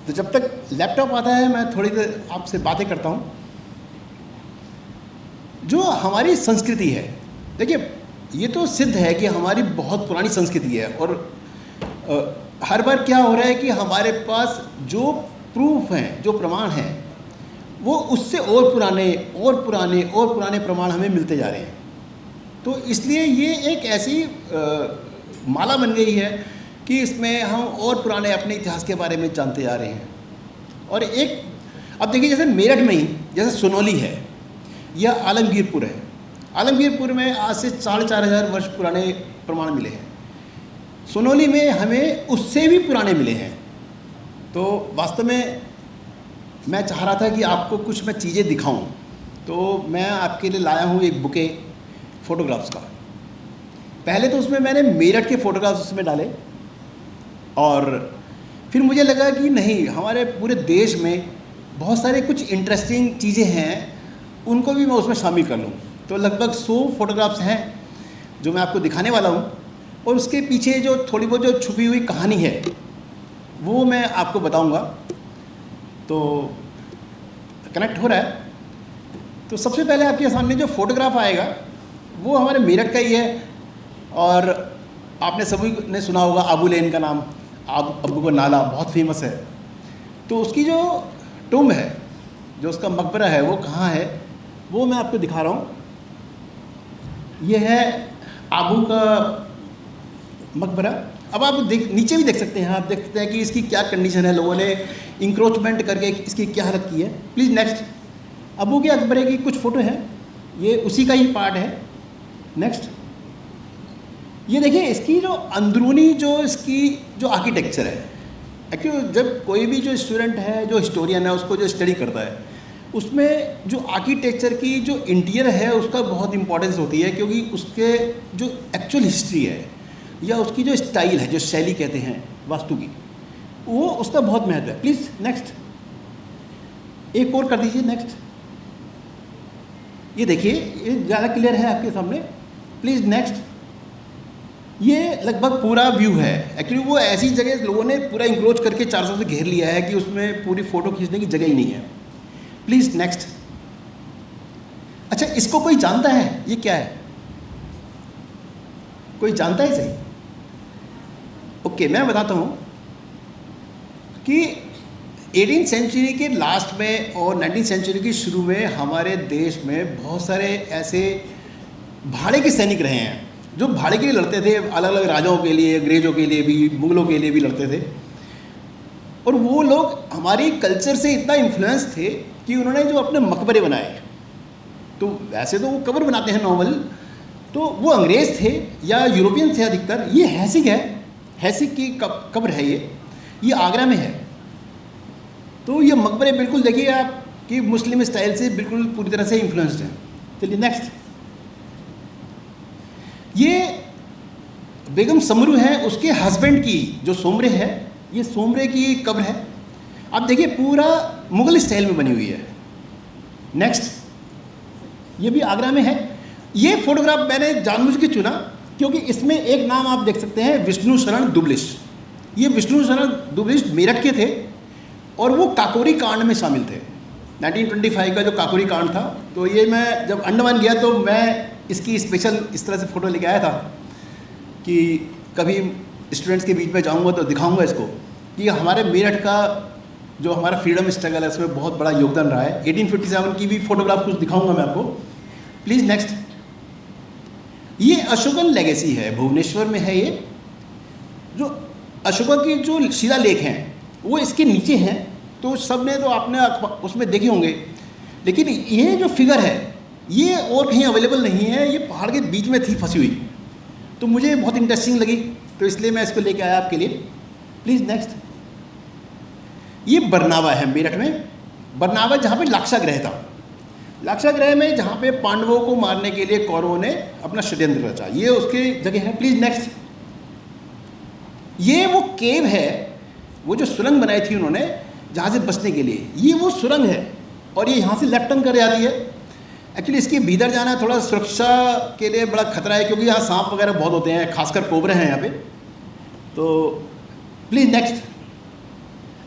तो जब तक लैपटॉप आता है मैं थोड़ी देर आपसे बातें करता हूँ। जो हमारी संस्कृति है, देखिए ये तो सिद्ध है कि हमारी बहुत पुरानी संस्कृति है और हर बार क्या हो रहा है कि हमारे पास जो प्रूफ हैं, जो प्रमाण हैं, वो उससे और पुराने और पुराने और पुराने प्रमाण हमें मिलते जा रहे हैं। तो इसलिए ये एक ऐसी माला बन गई है कि इसमें हम और पुराने अपने इतिहास के बारे में जानते जा रहे हैं। और एक अब देखिए जैसे मेरठ में ही जैसे सोनौली है या आलमगीरपुर है, आलमगीरपुर में आज से 4,500 वर्ष पुराने प्रमाण मिले हैं, सोनौली में हमें उससे भी पुराने मिले हैं। तो वास्तव में मैं चाह रहा था कि आपको कुछ मैं चीज़ें दिखाऊं, तो मैं आपके लिए लाया हूं एक बुके फ़ोटोग्राफ्स का। पहले तो उसमें मैंने मेरठ के फ़ोटोग्राफ्स उसमें डाले और फिर मुझे लगा कि नहीं, हमारे पूरे देश में बहुत सारे कुछ इंटरेस्टिंग चीज़ें हैं, उनको भी मैं उसमें शामिल कर लूँ। तो लगभग 100 फ़ोटोग्राफ्स हैं जो मैं आपको दिखाने वाला हूँ और उसके पीछे जो थोड़ी बहुत जो छुपी हुई कहानी है वो मैं आपको बताऊँगा। तो कनेक्ट हो रहा है। तो सबसे पहले आपके सामने जो फ़ोटोग्राफ आएगा वो हमारे मेरठ का ही है और आपने सभी ने सुना होगा आबू लेन का नाम, अब्बू का नाला बहुत फेमस है। तो उसकी जो टुम्ब है, जो उसका मकबरा है, वो कहाँ है वो मैं आपको दिखा रहा हूँ। ये है आबू का मकबरा। अब आप नीचे भी देख सकते हैं, आप देख सकते हैं कि इसकी क्या कंडीशन है, लोगों ने इंक्रोचमेंट करके इसकी क्या हालत की है। Please next. अबू के मकबरे की कुछ फ़ोटो हैं, ये उसी का ही पार्ट है। नेक्स्ट। ये देखिए इसकी जो अंदरूनी जो इसकी जो आर्किटेक्चर है, एक्चुअली जब कोई भी जो स्टूडेंट है, जो हिस्टोरियन है, उसको जो स्टडी करता है, उसमें जो आर्किटेक्चर की जो इंटीरियर है उसका बहुत इंपॉर्टेंस होती है, क्योंकि उसके जो एक्चुअल हिस्ट्री है या उसकी जो स्टाइल है, जो शैली कहते हैं वास्तु की, वो उसका बहुत महत्व है। Please next. एक और कर दीजिए नेक्स्ट। ये देखिए ये ज़्यादा क्लियर है आपके सामने। Please next. ये लगभग पूरा व्यू है। एक्चुअली वो ऐसी जगह लोगों ने पूरा इंक्रोच करके 400 से घेर लिया है कि उसमें पूरी फ़ोटो खींचने की जगह ही नहीं है। Please next. अच्छा, इसको कोई जानता है ये क्या है? कोई जानता है? सही, ओके, मैं बताता हूँ कि 18th सेंचुरी के लास्ट में और 19th सेंचुरी की शुरू में हमारे देश में बहुत सारे ऐसे भाड़े के सैनिक रहे हैं जो भाड़े के लिए लड़ते थे, अलग अलग राजाओं के लिए, अंग्रेजों के लिए भी, मुगलों के लिए भी लड़ते थे। और वो लोग हमारी कल्चर से इतना इन्फ्लुएंस थे कि उन्होंने जो अपने मकबरे बनाए, तो वैसे तो वो कब्र बनाते हैं नॉर्मल, तो वो अंग्रेज़ थे या यूरोपियन थे अधिकतर। ये हैसिक है, हैसिक की कब्र है ये आगरा में है। तो ये मकबरे बिल्कुल देखिए आप कि मुस्लिम स्टाइल से बिल्कुल पूरी तरह से इन्फ्लुएंस्ड हैं। चलिए नेक्स्ट, ये बेगम समरू है, उसके हस्बैंड की जो सोमरे है, ये सोमरे की कब्र है। आप देखिए पूरा मुगल स्टाइल में बनी हुई है। नेक्स्ट, ये भी आगरा में है। ये फोटोग्राफ मैंने जानबूझ के चुना क्योंकि इसमें एक नाम आप देख सकते हैं, विष्णु शरण दुबलिश। ये विष्णु शरण दुबलिश मेरठ के थे और वो काकोरी कांड में शामिल थे। 1925 का जो काकोरी कांड था, तो ये मैं जब अंडमान गया तो मैं इसकी स्पेशल इस तरह से फ़ोटो लेके आया था कि कभी स्टूडेंट्स के बीच में जाऊंगा तो दिखाऊंगा इसको कि हमारे मेरठ का जो हमारा फ्रीडम स्ट्रगल है उसमें बहुत बड़ा योगदान रहा है। 1857 की भी फ़ोटोग्राफ कुछ दिखाऊंगा मैं आपको। प्लीज़ नेक्स्ट, ये अशोकन लेगेसी है, भुवनेश्वर में है। ये जो अशोका के जो शिलालेख हैं वो इसके नीचे हैं, तो सब ने तो आपने उसमें देखे होंगे, लेकिन ये जो फिगर है ये और कहीं अवेलेबल नहीं है, ये पहाड़ के बीच में थी फंसी हुई, तो मुझे बहुत इंटरेस्टिंग लगी, तो इसलिए मैं इसको लेके आया आपके लिए। प्लीज़ नेक्स्ट, ये बरनावा है मेरठ में। बरनावा जहाँ पे लाक्षागृह था, लाक्षागृह में जहाँ पे पांडवों को मारने के लिए कौरवों ने अपना षड्यंत्र रचा, ये उसके जगह है। प्लीज़ नेक्स्ट, ये वो केव है, वो जो सुरंग बनाई थी उन्होंने जहाँ से बचने के लिए, ये वो सुरंग है और ये यहाँ से लेफ्ट टर्न कर जाती है। एक्चुअली इसके भीतर जाना थोड़ा सुरक्षा के लिए बड़ा खतरा है क्योंकि यहाँ सांप वगैरह बहुत होते हैं, खासकर कोबरे हैं यहाँ पे। तो प्लीज़ नेक्स्ट,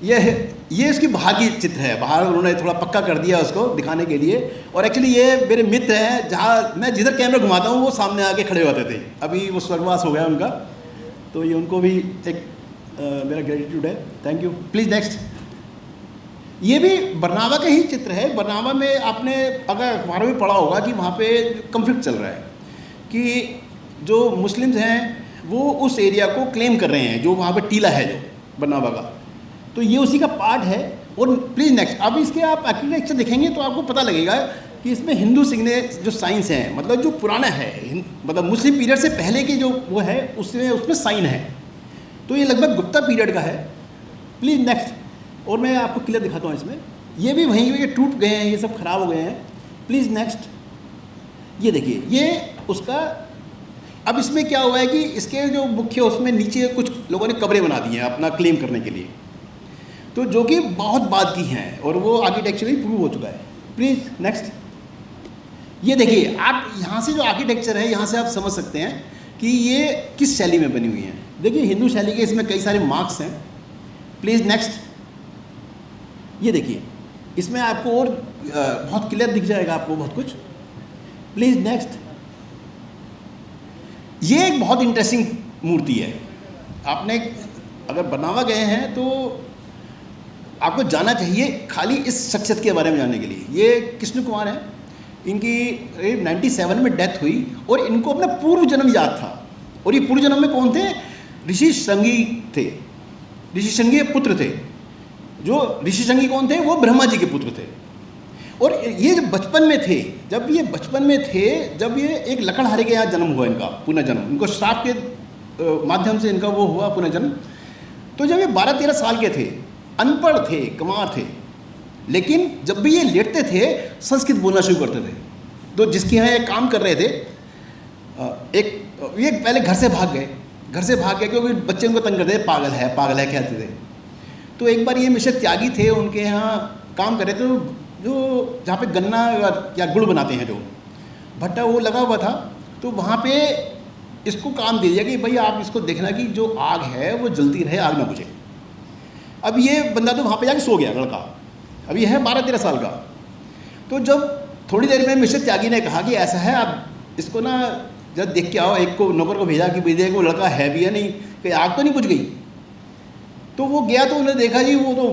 ये इसकी बाहर की चित्र है, बाहर उन्होंने थोड़ा पक्का कर दिया उसको दिखाने के लिए। और एक्चुअली ये मेरे मित्र हैं, जहाँ मैं जिधर कैमरा घुमाता हूँ वो सामने आके खड़े होते थे, अभी वो स्वर्गवास हो गया उनका, तो ये उनको भी एक मेरा ग्रेटिट्यूड है, थैंक यू। प्लीज़ नेक्स्ट, ये भी बरनावा का ही चित्र है। बरनावा में आपने अगर अखबारों में पढ़ा होगा कि वहाँ पे कॉन्फ्लिक्ट चल रहा है कि जो मुस्लिम्स हैं वो उस एरिया को क्लेम कर रहे हैं, जो वहाँ पे टीला है जो बरनावा का, तो ये उसी का पार्ट है। और प्लीज़ नेक्स्ट, अब इसके आप आर्किटेक्चर देखेंगे तो आपको पता लगेगा कि इसमें हिंदू सिग्ने जो साइंस हैं, मतलब जो पुराना है, मतलब मुस्लिम पीरियड से पहले के जो वो है उसमें साइन है, तो ये लगभग गुप्ता पीरियड का है। प्लीज़ नेक्स्ट, और मैं आपको क्लियर दिखाता हूँ इसमें, ये भी वहीं ये टूट गए हैं, ये सब खराब हो गए हैं। प्लीज़ नेक्स्ट, ये देखिए ये उसका, अब इसमें क्या हुआ है कि इसके जो मुख्य उसमें नीचे कुछ लोगों ने कब्रें बना दी हैं अपना क्लेम करने के लिए, तो जो कि बहुत बाद की हैं और वो आर्किटेक्चरली प्रूव हो चुका है। प्लीज़ नेक्स्ट, ये देखिए आप यहाँ से जो आर्किटेक्चर है यहाँ से आप समझ सकते हैं कि ये किस शैली में बनी हुई है। देखिए हिंदू शैली के इसमें कई सारे मार्क्स हैं। प्लीज़ नेक्स्ट, ये देखिए इसमें आपको और बहुत क्लियर दिख जाएगा आपको बहुत कुछ। प्लीज़ नेक्स्ट, ये एक बहुत इंटरेस्टिंग मूर्ति है। आपने अगर बरनावा गए हैं तो आपको जाना चाहिए खाली इस शख्सियत के बारे में जानने के लिए। ये कृष्ण कुमार हैं, इनकी 97 में डेथ हुई और इनको अपना पूर्व जन्म याद था। और ये पूर्व जन्म में कौन थे? ऋषि श्रृंगी थे, ऋषि श्रृंगी पुत्र थे। जो ऋषि श्रृंगी कौन थे? वो ब्रह्मा जी के पुत्र थे। और ये जब बचपन में थे, जब ये एक लकड़हारे के यहाँ जन्म हुआ, इनका पुनर्जन्म, इनको श्राप के माध्यम से इनका वो हुआ पुनर्जन्म। तो जब ये 12-13 साल के थे, अनपढ़ थे, कमार थे, लेकिन जब भी ये लेटते थे संस्कृत बोलना शुरू करते थे। तो जिसके यहाँ ये काम कर रहे थे, ये पहले घर से भाग गए क्योंकि बच्चे उनको तंग करते थे, पागल है कहते थे। तो एक बार ये मिश्र त्यागी थे, उनके यहाँ काम कर रहे थे, जो जहाँ पे गन्ना या गुड़ बनाते हैं, जो भट्टा वो लगा हुआ था। तो वहाँ पे इसको काम दे दिया कि भाई आप इसको देखना कि जो आग है वो जलती रहे, आग ना बुझे। अब ये बंदा तो वहाँ पे जाके सो गया, लड़का अब ये है 12-13 साल का। तो जब थोड़ी देर में मिश्र त्यागी ने कहा कि ऐसा है, आप इसको ना जब देख के आओ, एक को नौकर को भेजा कि भाई देखो वो लड़का है भी या नहीं, कि आग तो नहीं बुझ गई। तो वो गया तो उन्होंने देखा जी वो तो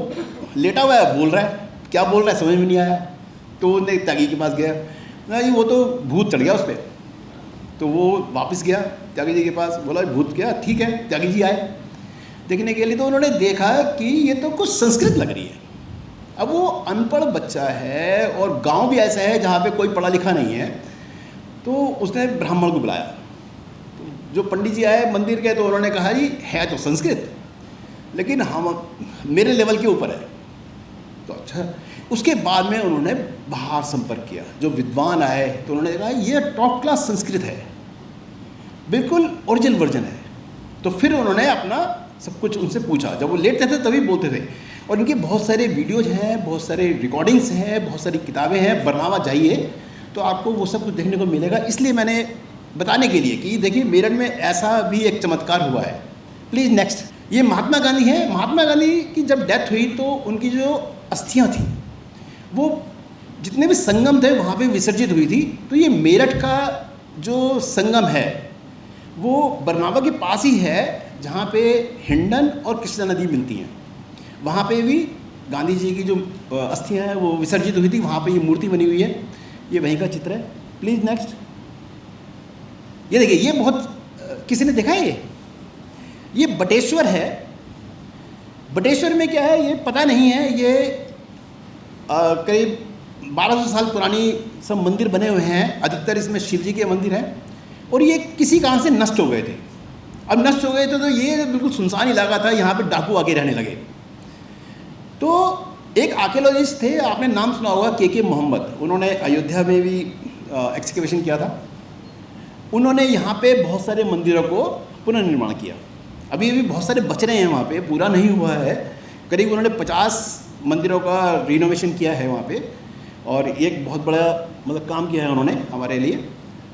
लेटा हुआ है, बोल रहा है, क्या बोल रहा है समझ में नहीं आया। तो उन्हें त्यागी के पास गया, ना जी वो तो भूत चढ़ गया उस पर। तो वो वापस गया त्यागी जी के पास, बोला भूत क्या, ठीक है। त्यागी जी आए देखने के लिए, तो उन्होंने देखा कि ये तो कुछ संस्कृत लग रही है। अब वो अनपढ़ बच्चा है और गांव भी ऐसा है जहाँ पे कोई पढ़ा लिखा नहीं है, तो उसने ब्राह्मण को बुलाया। तो जो पंडित जी आए मंदिर के, तो उन्होंने कहा जी है तो संस्कृत, लेकिन हम मेरे लेवल के ऊपर है। तो अच्छा, उसके बाद में उन्होंने बाहर संपर्क किया, जो विद्वान आए तो उन्होंने कहा ये टॉप क्लास संस्कृत है, बिल्कुल ओरिजिनल वर्जन है। तो फिर उन्होंने अपना सब कुछ उनसे पूछा, जब वो लेटते थे तभी बोलते थे। और इनके बहुत सारे वीडियोज हैं, बहुत सारे रिकॉर्डिंग्स हैं, बहुत सारी किताबें हैं। बरनावा जाइए तो आपको वो सब कुछ देखने को मिलेगा। इसलिए मैंने बताने के लिए कि देखिए मेरठ में ऐसा भी एक चमत्कार हुआ है। Please next. ये महात्मा गांधी हैं। महात्मा गांधी की जब डेथ हुई तो उनकी जो अस्थियाँ थी वो जितने भी संगम थे वहाँ पे विसर्जित हुई थी। तो ये मेरठ का जो संगम है वो बरनावा के पास ही है, जहाँ पे हिंडन और कृष्णा नदी मिलती हैं। वहाँ पे भी गांधी जी की जो अस्थियाँ हैं वो विसर्जित हुई थी। वहाँ पे ये मूर्ति बनी हुई है, ये वहीं का चित्र है। Please next. ये देखिए, ये बहुत किसी ने देखा है ये बटेश्वर है। बटेश्वर में क्या है ये पता नहीं है। ये करीब 1200 साल पुरानी सब मंदिर बने हुए हैं। अधिकतर इसमें शिव जी के मंदिर हैं और ये किसी कारण से नष्ट हो गए थे। अब नष्ट हो गए थे तो ये बिल्कुल सुनसान इलाका था, यहाँ पे डाकू आके रहने लगे। तो एक आर्कियोलॉजिस्ट थे, आपने नाम सुना होगा, के मोहम्मद। उन्होंने अयोध्या में भी एक्सकेवेशन किया था। उन्होंने यहाँ पे बहुत सारे मंदिरों को पुनर्निर्माण किया। अभी भी बहुत सारे बच रहे हैं वहाँ पे, पूरा नहीं हुआ है। करीब उन्होंने 50 मंदिरों का रिनोवेशन किया है वहाँ पे, और एक बहुत बड़ा मतलब काम किया है उन्होंने हमारे लिए।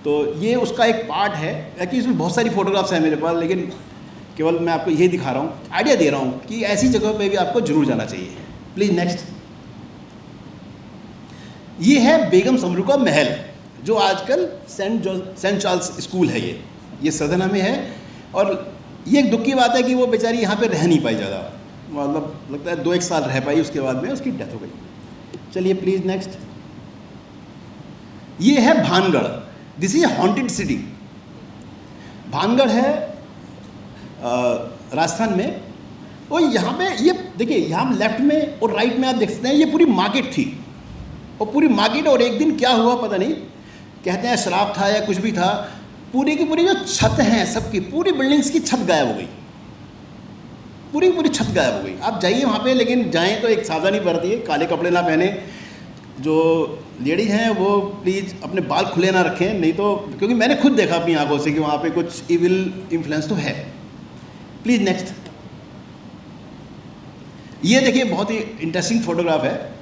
तो ये उसका एक पार्ट है। एक्चुअली इसमें बहुत सारी फ़ोटोग्राफ्स हैं मेरे पास, लेकिन केवल मैं आपको ये दिखा रहा हूँ, आइडिया दे रहा हूँ कि ऐसी जगह पे भी आपको जरूर जाना चाहिए। Please next. ये है बेगम समरू का महल, जो आजकल सेंट चार्ल्स स्कूल है। ये सदना में है। और ये एक दुख की बात है कि वो बेचारी यहाँ पे रह नहीं पाई ज़्यादा, मतलब लगता है 2-1 साल रह पाई, उसके बाद में उसकी डेथ हो गई। चलिए प्लीज़ नेक्स्ट। ये है Bhangarh. This is haunted city. Bhangarh है राजस्थान में। और यहाँ पे ये देखिए, यहाँ लेफ्ट में और राइट में आप देख सकते हैं, ये पूरी मार्केट थी। और पूरी मार्केट, और एक दिन क्या हुआ पता नहीं, कहते हैं शराब था या कुछ भी था, पूरी की पूरी जो छत हैं सबकी, पूरी बिल्डिंग्स की छत गायब हो गई। पूरी की पूरी छत गायब हो गई। आप जाइए वहाँ पे, लेकिन जाएं तो एक सावधानी बरतिए, काले कपड़े ना पहने। जो लेडीज़ हैं वो प्लीज़ अपने बाल खुले ना रखें, नहीं तो, क्योंकि मैंने खुद देखा अपनी आंखों से कि वहाँ पे कुछ इविल इन्फ्लुएंस तो है। Please next. ये देखिए, बहुत ही इंटरेस्टिंग फोटोग्राफ है।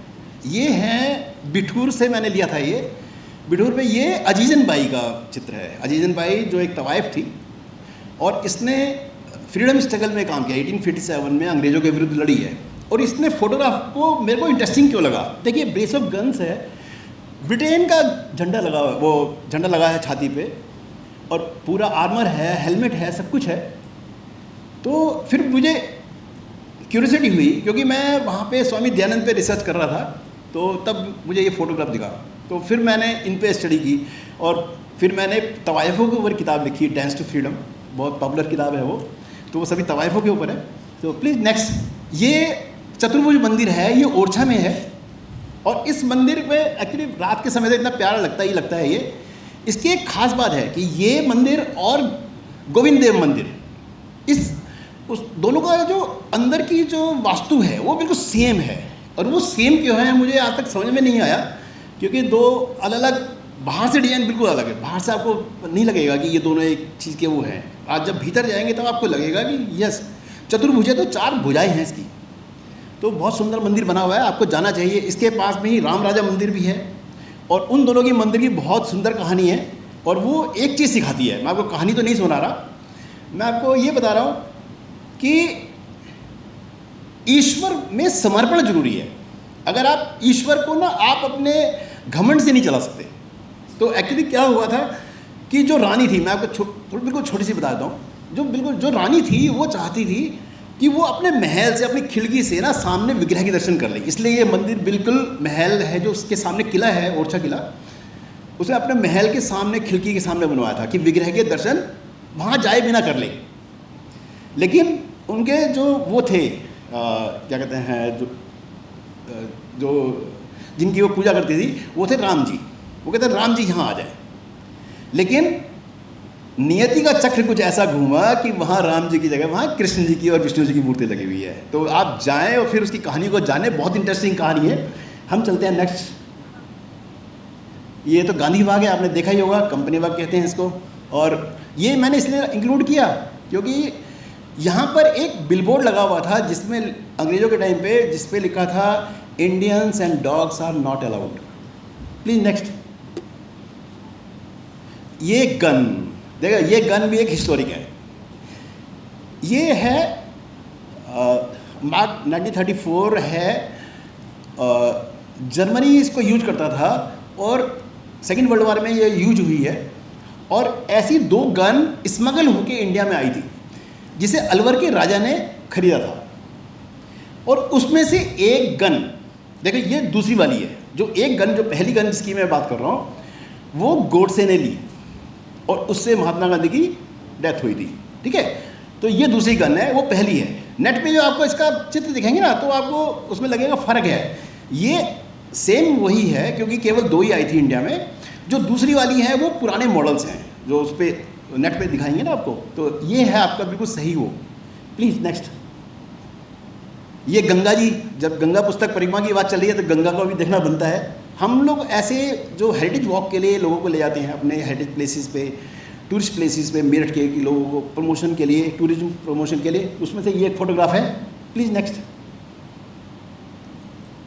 ये है बिठूर से मैंने लिया था। ये बिठूर पे ये अजीजन बाई का चित्र है। अजीजन बाई जो एक तवाइफ थी, और इसने फ्रीडम स्ट्रगल में काम किया। 1857 में अंग्रेज़ों के विरुद्ध लड़ी है। और इसने फोटोग्राफ को मेरे को इंटरेस्टिंग क्यों लगा, देखिए ब्रेस ऑफ गन्स है, ब्रिटेन का झंडा लगा हुआ, वो झंडा लगा है छाती पे, और पूरा आर्मर है, हेलमेट है, सब कुछ है। तो फिर मुझे क्यूरियोसिटी हुई, क्योंकि मैं वहाँ पे स्वामी दयानंद पे रिसर्च कर रहा था, तो तब मुझे ये फ़ोटोग्राफ दिखा। तो फिर मैंने इन पे स्टडी की, और फिर मैंने तवाइफ़ों के ऊपर किताब लिखी, डांस टू फ्रीडम, बहुत पॉपुलर किताब है वो। तो वो सभी तवाइफ़ों के ऊपर है। तो प्लीज़ नेक्स्ट। ये चतुर्भुज मंदिर है, ये ओरछा में है। और इस मंदिर में एक्चुअली रात के समय तो इतना प्यारा लगता है ये। इसकी एक खास बात है कि ये मंदिर और गोविंद देव मंदिर, उस दोनों का जो अंदर की जो वास्तु है वो बिल्कुल सेम है। और वो सेम क्यों है मुझे आज तक समझ में नहीं आया, क्योंकि दो अलग अलग, बाहर से डिज़ाइन बिल्कुल अलग है। बाहर से आपको नहीं लगेगा कि ये दोनों एक चीज़ के वो हैं। आज जब भीतर जाएंगे तब आपको लगेगा कि यस, चतुर्भुज है तो 4 भुजाएं हैं इसकी। तो बहुत सुंदर मंदिर बना हुआ है, आपको जाना चाहिए। इसके पास में ही राम राजा मंदिर भी है, और उन दोनों की मंदिर की बहुत सुंदर कहानी है। और वो एक चीज़ सिखाती है, मैं आपको कहानी तो नहीं सुना रहा, मैं आपको ये बता रहा हूँ कि ईश्वर में समर्पण जरूरी है। अगर आप ईश्वर को ना, आप अपने घमंड से नहीं चला सकते। तो एक्चुअली क्या हुआ था कि जो रानी थी, मैं आपको बिल्कुल छोटी सी बता देता हूँ, जो रानी थी वो चाहती थी कि वो अपने महल से, अपनी खिड़की से ना सामने विग्रह के दर्शन कर ले। इसलिए ये मंदिर बिल्कुल महल है, जो उसके सामने किला है, ओरछा किला, उसने अपने महल के सामने, खिड़की के सामने बनवाया था कि विग्रह के दर्शन वहाँ जाए बिना कर ले। लेकिन उनके जो वो थे क्या कहते हैं, जो जिनकी वो पूजा करती थी, वो थे राम जी। वो कहते राम जी यहाँ आ जाए, लेकिन नियति का चक्र कुछ ऐसा घूमा कि वहाँ राम जी की जगह वहाँ कृष्ण जी की और विष्णु जी की मूर्ति लगी हुई है। तो आप जाएं और फिर उसकी कहानी को जानें, बहुत इंटरेस्टिंग कहानी है। हम चलते हैं नेक्स्ट। ये तो गांधी बाग है, आपने देखा ही होगा, कंपनी बाग कहते हैं इसको। और ये मैंने इसलिए इंक्लूड किया क्योंकि यहाँ पर एक बिलबोर्ड लगा हुआ था जिसमें अंग्रेज़ों के टाइम पे, जिस पे लिखा था Indians and dogs are not allowed. Please next. ये गन देखा, ये गन भी एक हिस्टोरिक है। ये है मार्क 1934 है। जर्मनी इसको यूज करता था और सेकेंड वर्ल्ड वॉर में ये यूज हुई है। और ऐसी 2 गन स्मगल होके इंडिया में आई थी जिसे अलवर के राजा ने खरीदा था। और उसमें से एक गन देखो, ये दूसरी वाली है। जो एक गन, जो पहली गन जिसकी मैं बात कर रहा हूँ, वो गोडसे ने ली और उससे महात्मा गांधी की डेथ हुई थी। ठीक है, तो ये दूसरी गन है, वो पहली है। नेट पे जो आपको इसका चित्र दिखेंगे ना, तो आपको उसमें लगेगा फ़र्क है। ये सेम वही है क्योंकि केवल 2 ही आई थी इंडिया में। जो दूसरी वाली है वो पुराने मॉडल्स हैं जो उस पर नेट पे दिखाएंगे ना आपको। तो ये है आपका बिल्कुल सही हो। Please next. ये गंगा जी, जब गंगा पुस्तक परिक्रमा की बात चल रही है तो गंगा को भी देखना बनता है। हम लोग ऐसे जो हेरिटेज वॉक के लिए लोगों को ले जाते हैं अपने हेरिटेज प्लेसेस पे, टूरिस्ट प्लेसेस पे, मेरठ के कि लोगों को प्रमोशन के लिए, टूरिज्म प्रमोशन के लिए, उसमें से ये एक फ़ोटोग्राफ है। Please next.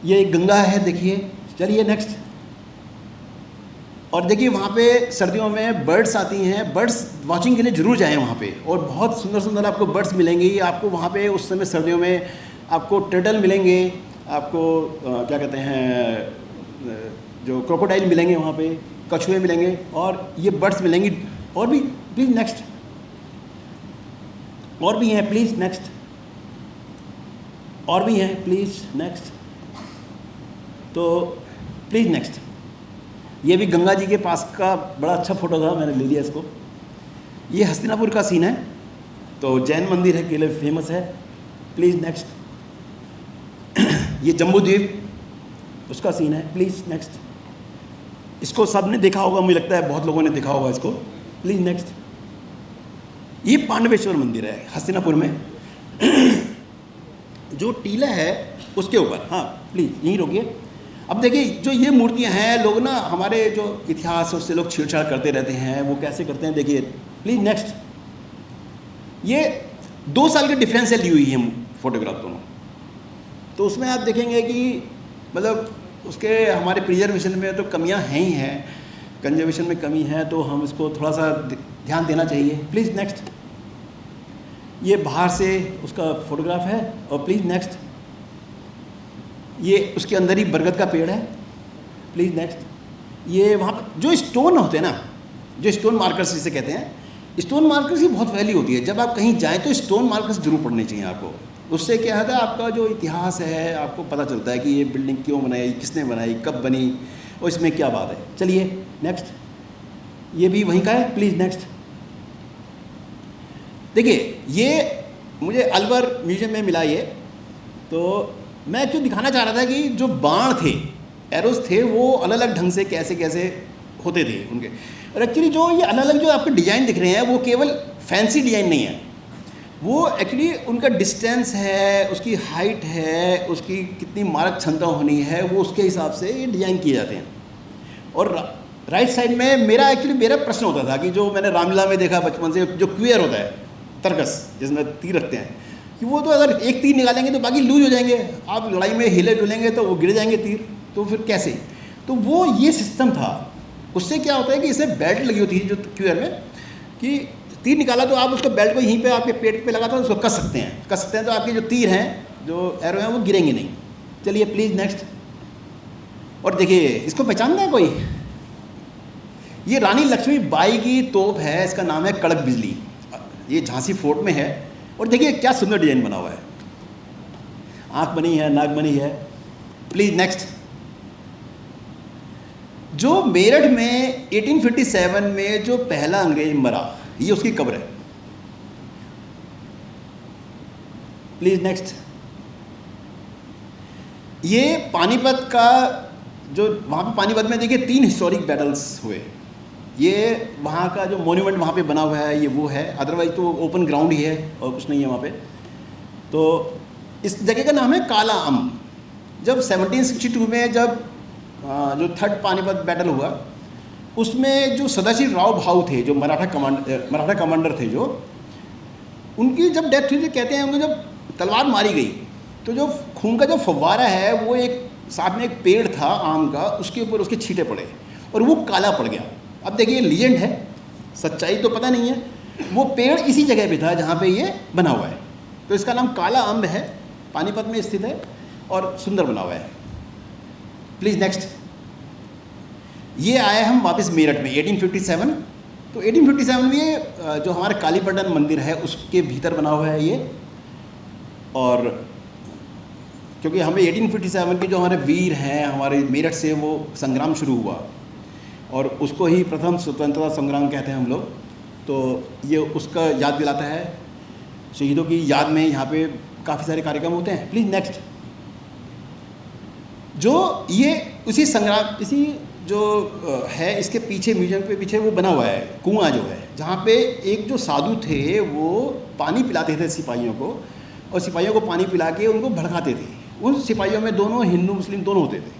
ये एक गंगा है, देखिए। चलिए नेक्स्ट। और देखिए वहाँ पे सर्दियों में बर्ड्स आती हैं, बर्ड्स वॉचिंग के लिए ज़रूर जाएँ वहाँ पे। और बहुत सुंदर सुंदर आपको बर्ड्स मिलेंगे। आपको वहाँ पे उस समय सर्दियों में आपको टर्टल मिलेंगे, आपको क्या कहते हैं, जो क्रोकोडाइल मिलेंगे वहाँ पे, कछुए मिलेंगे और ये बर्ड्स मिलेंगी। और भी प्लीज़ नेक्स्ट। और भी हैं, प्लीज़ नेक्स्ट। और भी हैं, प्लीज़ नेक्स्ट। तो प्लीज़ नेक्स्ट। ये भी गंगा जी के पास का बड़ा अच्छा फ़ोटो था, मैंने ले लिया इसको। ये हस्तिनापुर का सीन है, तो जैन मंदिर है, केले फेमस है। Please next. ये जम्बू द्वीप, उसका सीन है। Please next. इसको सब ने देखा होगा, मुझे लगता है बहुत लोगों ने देखा होगा इसको। Please next. ये पांडवेश्वर मंदिर है हस्तिनापुर में, जो टीला है उसके ऊपर। हाँ प्लीज़ यहीं रोकिए। अब देखिए जो ये मूर्तियाँ हैं, लोग ना हमारे जो इतिहास उससे लोग छेड़छाड़ करते रहते हैं। वो कैसे करते हैं देखिए। Please next. ये 2 साल के डिफरेंस से ली हुई है फोटोग्राफ दोनों। तो उसमें आप देखेंगे कि मतलब उसके हमारे प्रिजर्वेशन में तो कमियां हैं ही हैं, कंजर्वेशन में कमी है, तो हम इसको थोड़ा सा ध्यान देना चाहिए। Please next. ये बाहर से उसका फोटोग्राफ है। और प्लीज़ नेक्स्ट। ये उसके अंदर ही बरगद का पेड़ है। Please next. ये वहाँ पर जो स्टोन होते हैं ना, जो स्टोन मार्कर्स जिसे कहते हैं, स्टोन मार्कर्स की बहुत वैल्यू होती है। जब आप कहीं जाएँ तो स्टोन मार्कर्स जरूर पढ़ने चाहिए आपको। उससे क्या होता है, आपका जो इतिहास है आपको पता चलता है कि ये बिल्डिंग क्यों बनाई, किसने बनाई, कब बनी और इसमें क्या बात है। चलिए नेक्स्ट। ये भी वहीं का है। Please next. देखिए ये मुझे अलवर म्यूजियम में मिला ये। तो मैं जो दिखाना चाह रहा था कि जो बाण थे, एरोस थे, वो अलग अलग ढंग से कैसे कैसे होते थे उनके। और एक्चुअली जो ये अलग अलग जो आपको डिज़ाइन दिख रहे हैं वो केवल फैंसी डिज़ाइन नहीं है, वो एक्चुअली उनका डिस्टेंस है, उसकी हाइट है, उसकी कितनी मारक क्षमता होनी है, वो उसके हिसाब से ये डिज़ाइन किए जाते हैं। और राइट साइड में मेरा प्रश्न होता था कि जो मैंने रामलीला में देखा बचपन से, जो क्वेयर होता है, तरकस जिसमें तीर रखते हैं, कि वो तो अगर एक तीर निकालेंगे तो बाकी लूज हो जाएंगे। आप लड़ाई में हिले डुलेंगे तो वो गिर जाएंगे तीर, तो फिर कैसे। तो वो ये सिस्टम था। उससे क्या होता है कि इसमें बेल्ट लगी होती है जो क्वेयर में, कि तीर निकाला तो आप उसको बेल्ट को यहीं पे आपके पेट पे लगा तो उसको कस सकते हैं तो आपके जो तीर हैं, जो एरो हैं, वो गिरेंगे नहीं। चलिए प्लीज़ नेक्स्ट। और देखिए इसको पहचानता है कोई? ये रानी लक्ष्मीबाई की तोप है, इसका नाम है कड़क बिजली। ये झांसी फोर्ट में है। और देखिए क्या सुंदर डिजाइन बना हुआ है, आँख बनी है, नाक बनी है। Please next. जो मेरठ में 1857 में जो पहला अंग्रेज मरा, ये उसकी कब्र है। Please next. ये पानीपत का जो वहाँ पे पानीपत में देखिए 3 हिस्टोरिक बैटल्स हुए। ये वहाँ का जो मोन्यूमेंट वहाँ पे बना हुआ है ये वो है, अदरवाइज तो ओपन ग्राउंड ही है और कुछ नहीं है वहाँ पे। तो इस जगह का नाम है काला अम्ब। जब 1762 में जब जो 3rd पानीपत बैटल हुआ, उसमें जो सदाशिव राव भाऊ थे, जो मराठा कमांडर थे, जो उनकी जब डेथ हुई, तो कहते हैं उनको जब तलवार मारी गई तो जो खून का जो फव्वारा है वो एक साथ में एक पेड़ था आम का, उसके ऊपर उसके छींटे पड़े और वो काला पड़ गया। अब देखिए लीजेंड है, सच्चाई तो पता नहीं है, वो पेड़ इसी जगह पे था जहाँ पे ये बना हुआ है। तो इसका नाम काला अम्ब है, पानीपत में स्थित है और सुंदर बना हुआ है। Please next. ये आए हम वापस मेरठ में 1857। तो 1857 में ये जो हमारा कालीपटन मंदिर है उसके भीतर बना हुआ है ये। और क्योंकि हमें 1857 के जो हमारे वीर हैं, हमारे मेरठ से वो संग्राम शुरू हुआ और उसको ही प्रथम स्वतंत्रता संग्राम कहते हैं हम लोग। तो ये उसका याद दिलाता है, शहीदों की याद में यहाँ पे काफ़ी सारे कार्यक्रम होते हैं। Please next. जो ये उसी संग्राम, इसी जो है इसके पीछे, म्यूजियम के पीछे वो बना हुआ है कुआं जो है, जहाँ पे एक जो साधु थे वो पानी पिलाते थे सिपाहियों को, और सिपाहियों को पानी पिला के उनको भड़काते थे। उन सिपाहियों में दोनों हिंदू मुस्लिम दोनों होते थे,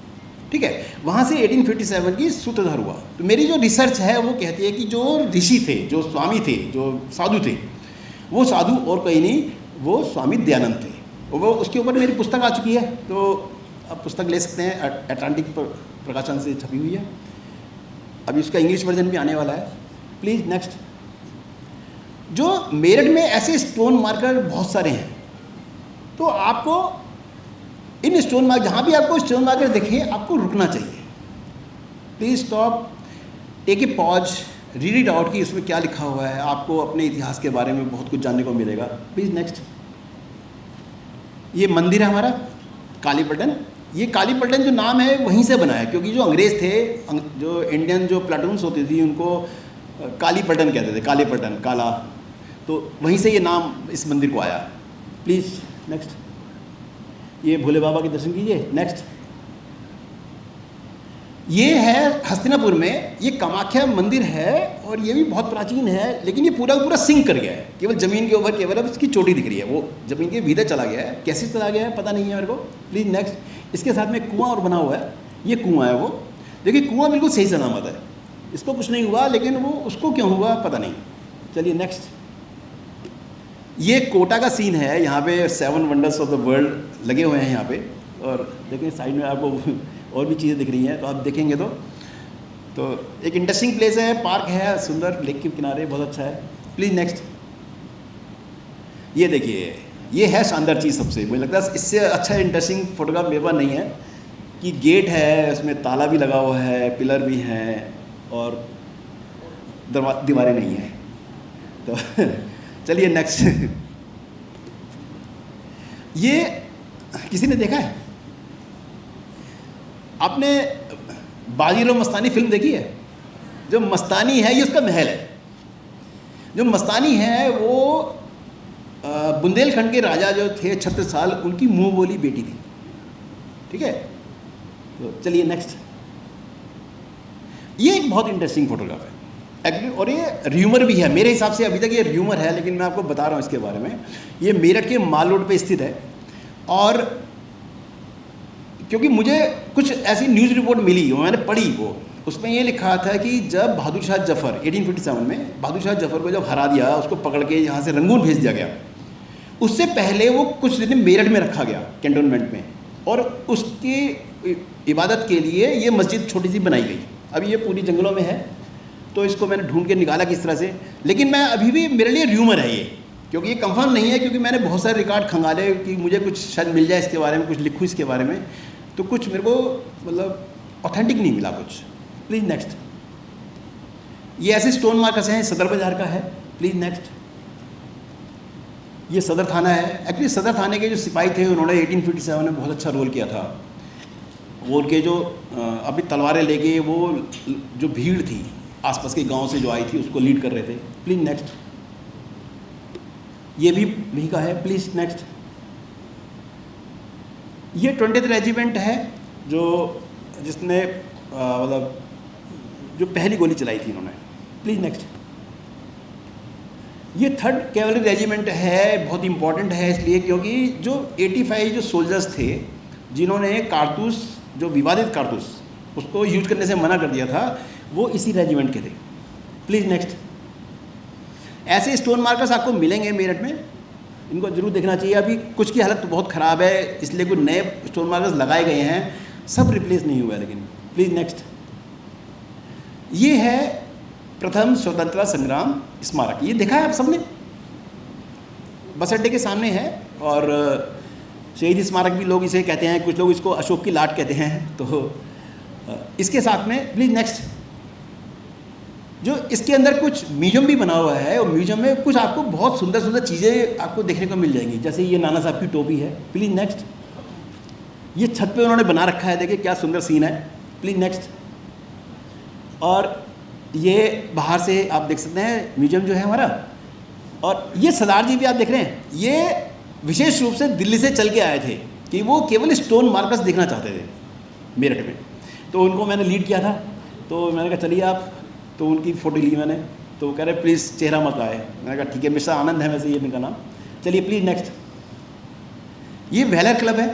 ठीक है। वहाँ से 1857 की सूत्रधार हुआ। तो मेरी जो रिसर्च है वो कहती है कि जो ऋषि थे, जो स्वामी थे, जो साधु थे, वो साधु और कोई नहीं, वो स्वामी दयानंद थे। और वो उसके ऊपर मेरी पुस्तक आ चुकी है, तो आप पुस्तक ले सकते हैं, अटलांटिक प्रकाशन से छपी हुई है। अभी उसका इंग्लिश वर्जन भी आने वाला है। Please next. जो मेरठ में ऐसे स्टोन मार्कर बहुत सारे हैं, तो आपको इन स्टोन मार्क, जहाँ भी आपको स्टोन मार्कर दिखे, आपको रुकना चाहिए। Please stop, take a pause, read it out कि इसमें क्या लिखा हुआ है। आपको अपने इतिहास के बारे में बहुत कुछ जानने को मिलेगा। Please next. ये मंदिर है हमारा कालीपटन। ये कालीपटन जो नाम है वहीं से बना है, क्योंकि जो अंग्रेज़ थे, जो इंडियन जो प्लाटून्स होती थी उनको कालीपटन कहते थे, कालीपटन, काला। तो वहीं से ये नाम इस मंदिर को आया। Please next. ये भोले बाबा के दर्शन कीजिए। नेक्स्ट। ये है हस्तिनापुर में, ये कामाख्या मंदिर है और ये भी बहुत प्राचीन है, लेकिन ये पूरा पूरा सिंक कर गया है, केवल ज़मीन के ऊपर केवल अब इसकी चोटी दिख रही है, वो ज़मीन के भीतर चला गया है। कैसे चला गया है पता नहीं है मेरे को। Please next. इसके साथ में कुआं और बना हुआ है, ये कुआं है वो। देखिए कुआं बिल्कुल सही सलामत है, इसको कुछ नहीं हुआ, लेकिन वो उसको क्यों हुआ पता नहीं। चलिए नेक्स्ट। ये कोटा का सीन है, यहाँ पे 7 वंडर्स ऑफ द वर्ल्ड लगे हुए हैं यहाँ पे। और देखिए साइड में आपको और भी चीज़ें दिख रही हैं, तो आप देखेंगे तो एक इंटरेस्टिंग प्लेस है, पार्क है सुंदर, लेक के किनारे, बहुत अच्छा है। Please next. ये देखिए, ये है शानदार चीज़ सबसे, मुझे लगता है इससे अच्छा इंटरेस्टिंग फोटोग्राफ मेरे पास नहीं है, कि गेट है, उसमें ताला भी लगा हुआ है, पिलर भी हैं और दीवारें नहीं हैं। तो चलिए नेक्स्ट। ये किसी ने देखा है? आपने बाजीराव मस्तानी फिल्म देखी है? जो मस्तानी है ये उसका महल है। जो मस्तानी है वो बुंदेलखंड के राजा जो थे छत्रसाल, उनकी मुंह बोली बेटी थी, ठीक है। तो चलिए नेक्स्ट। ये एक बहुत इंटरेस्टिंग फोटोग्राफ है एक्चुअली, और ये र्यूमर भी है मेरे हिसाब से, अभी तक ये र्यूमर है, लेकिन मैं आपको बता रहा हूँ इसके बारे में। ये मेरठ के माल रोड पे स्थित है, और क्योंकि मुझे कुछ ऐसी न्यूज़ रिपोर्ट मिली, मैंने पढ़ी वो, उसमें ये लिखा था कि जब बहादुर शाह जफ़र 1857 में बहादुर शाह जफ़र को जब हरा दिया, उसको पकड़ के यहाँ से रंगून भेज दिया गया, उससे पहले वो कुछ दिन मेरठ में रखा गया कैंटोनमेंट में, और उसकी इबादत के लिए ये मस्जिद छोटी सी बनाई गई। अभी ये पूरी जंगलों में है, तो इसको मैंने ढूंढ के निकाला किस तरह से, लेकिन मैं अभी भी मेरे लिए र्यूमर है ये, क्योंकि ये कंफर्म नहीं है, क्योंकि मैंने बहुत सारे रिकॉर्ड खंगाले कि मुझे कुछ शायद मिल जाए इसके बारे में, कुछ लिखूँ इसके बारे में, तो कुछ मेरे को मतलब ऑथेंटिक नहीं मिला कुछ। Please next. ये ऐसे स्टोन मार्कर्स हैं, सदर बाज़ार का है। Please next. ये सदर थाना है। एक्चुअली सदर थाने के जो सिपाही थे उन्होंने 1857 में बहुत अच्छा रोल किया था। वो उनके जो अभी तलवारें लेके वो जो भीड़ थी आसपास के गांव से जो आई थी उसको लीड कर रहे थे। Please next. ये भी वहीं का है, प्लीज़ नेक्स्ट। ये 20th रेजिमेंट है जो जिसने मतलब जो पहली गोली चलाई थी इन्होंने। Please next. ये 3rd कैवलरी रेजिमेंट है, बहुत इंपॉर्टेंट है इसलिए क्योंकि जो 85 जो सोल्जर्स थे जिन्होंने कारतूस, जो विवादित कारतूस, उसको यूज करने से मना कर दिया था, वो इसी रेजिमेंट के थे। Please next. ऐसे स्टोन मार्कर्स आपको मिलेंगे मेरठ में, इनको जरूर देखना चाहिए। अभी कुछ की हालत तो बहुत ख़राब है इसलिए कुछ नए स्टोन मार्कर्स लगाए गए हैं, सब रिप्लेस नहीं हुआ है लेकिन। Please next. ये है प्रथम स्वतंत्रता संग्राम स्मारक, ये देखा है आप सबने, बस अड्डे के सामने है। और शहीद स्मारक भी लोग इसे कहते हैं, कुछ लोग इसको अशोक की लाट कहते हैं। तो इसके साथ में प्लीज़ नेक्स्ट, जो इसके अंदर कुछ म्यूजियम भी बना हुआ है और म्यूजियम में कुछ आपको बहुत सुंदर सुंदर चीज़ें आपको देखने को मिल जाएंगी। जैसे ये नाना साहब की टोपी है। Please next. ये छत पे उन्होंने बना रखा है, देखिए क्या सुंदर सीन है। Please next. और ये बाहर से आप देख सकते हैं म्यूजियम जो है हमारा। और ये सरदार जी भी आप देख रहे हैं, ये विशेष रूप से दिल्ली से चल के आए थे कि वो केवल स्टोन मार्कर्स देखना चाहते थे मेरठ में। तो उनको मैंने लीड किया था, तो मैंने कहा चलिए आप, तो उनकी फ़ोटो ली मैंने। तो वो कह रहे प्लीज़ चेहरा मत आए। मैंने कहा ठीक है, मिस्टर आनंद है वैसे ये इनका नाम। चलिए प्लीज़ नेक्स्ट। ये व्हेलर क्लब है,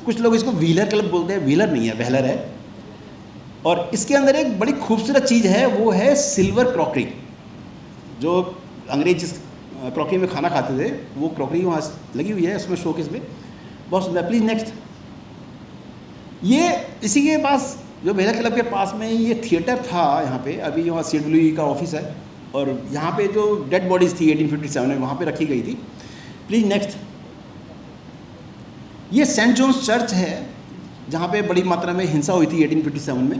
कुछ लोग इसको व्हीलर क्लब बोलते हैं, व्हीलर नहीं है, व्हेलर है। और इसके अंदर एक बड़ी खूबसूरत चीज़ है, वो है सिल्वर क्रॉकरी। जो अंग्रेज जिस क्रॉकरी में खाना खाते थे वो क्रॉकरी वहाँ लगी हुई है उसमें शोकेस में, बहुत सुंदर। Please next. ये इसी के पास, जो व्हेलर क्लब के पास में ये थिएटर था यहाँ पे, अभी वहाँ CWE का ऑफिस है। और यहाँ पे जो डेड बॉडीज़ थी 1857 में वहाँ पे रखी गई थी। Please next. ये सेंट जॉन्स चर्च है जहाँ पे बड़ी मात्रा में हिंसा हुई थी 1857 में।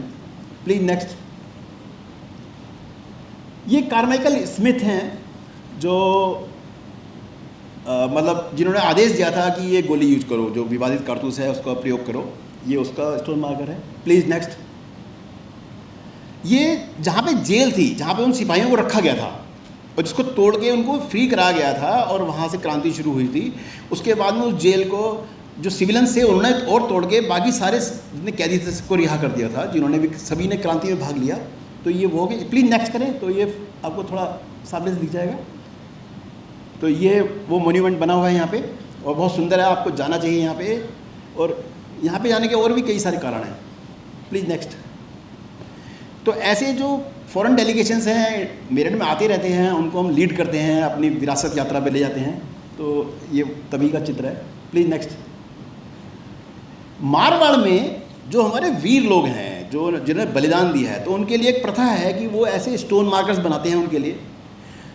Please next. ये कारमाइकल स्मिथ हैं जो मतलब जिन्होंने आदेश दिया था कि ये गोली यूज करो, जो विवादित कारतूस है उसका प्रयोग करो। ये उसका स्टोन मार्कर है। Please next. ये जहाँ पे जेल थी, जहाँ पे उन सिपाहियों को रखा गया था और जिसको तोड़ के उनको फ्री करा गया था और वहाँ से क्रांति शुरू हुई थी, उसके बाद में उस जेल को जो सिविलियंस थे उन्होंने और तोड़ के बाकी सारे जितने कैदी थे को रिहा कर दिया था, जिन्होंने भी सभी ने क्रांति में भाग लिया। तो ये वो हो गया। प्लीज़ नेक्स्ट करें तो ये आपको थोड़ा सामने से दिख जाएगा। तो ये वो मोन्यूमेंट बना हुआ है यहाँ पे और बहुत सुंदर है, आपको जाना चाहिए यहाँ पे। और यहाँ पे जाने के और भी कई सारे कारण हैं। Please next. तो ऐसे जो फॉरेन डेलीगेशंस हैं मेरठ में आते रहते हैं, उनको हम लीड करते हैं, अपनी विरासत यात्रा पे ले जाते हैं। तो ये तभी का चित्र है। Please next. मारवाड़ में जो हमारे वीर लोग हैं, जो जिन्होंने बलिदान दिया है, तो उनके लिए एक प्रथा है कि वो ऐसे स्टोन मार्कर्स बनाते हैं उनके लिए।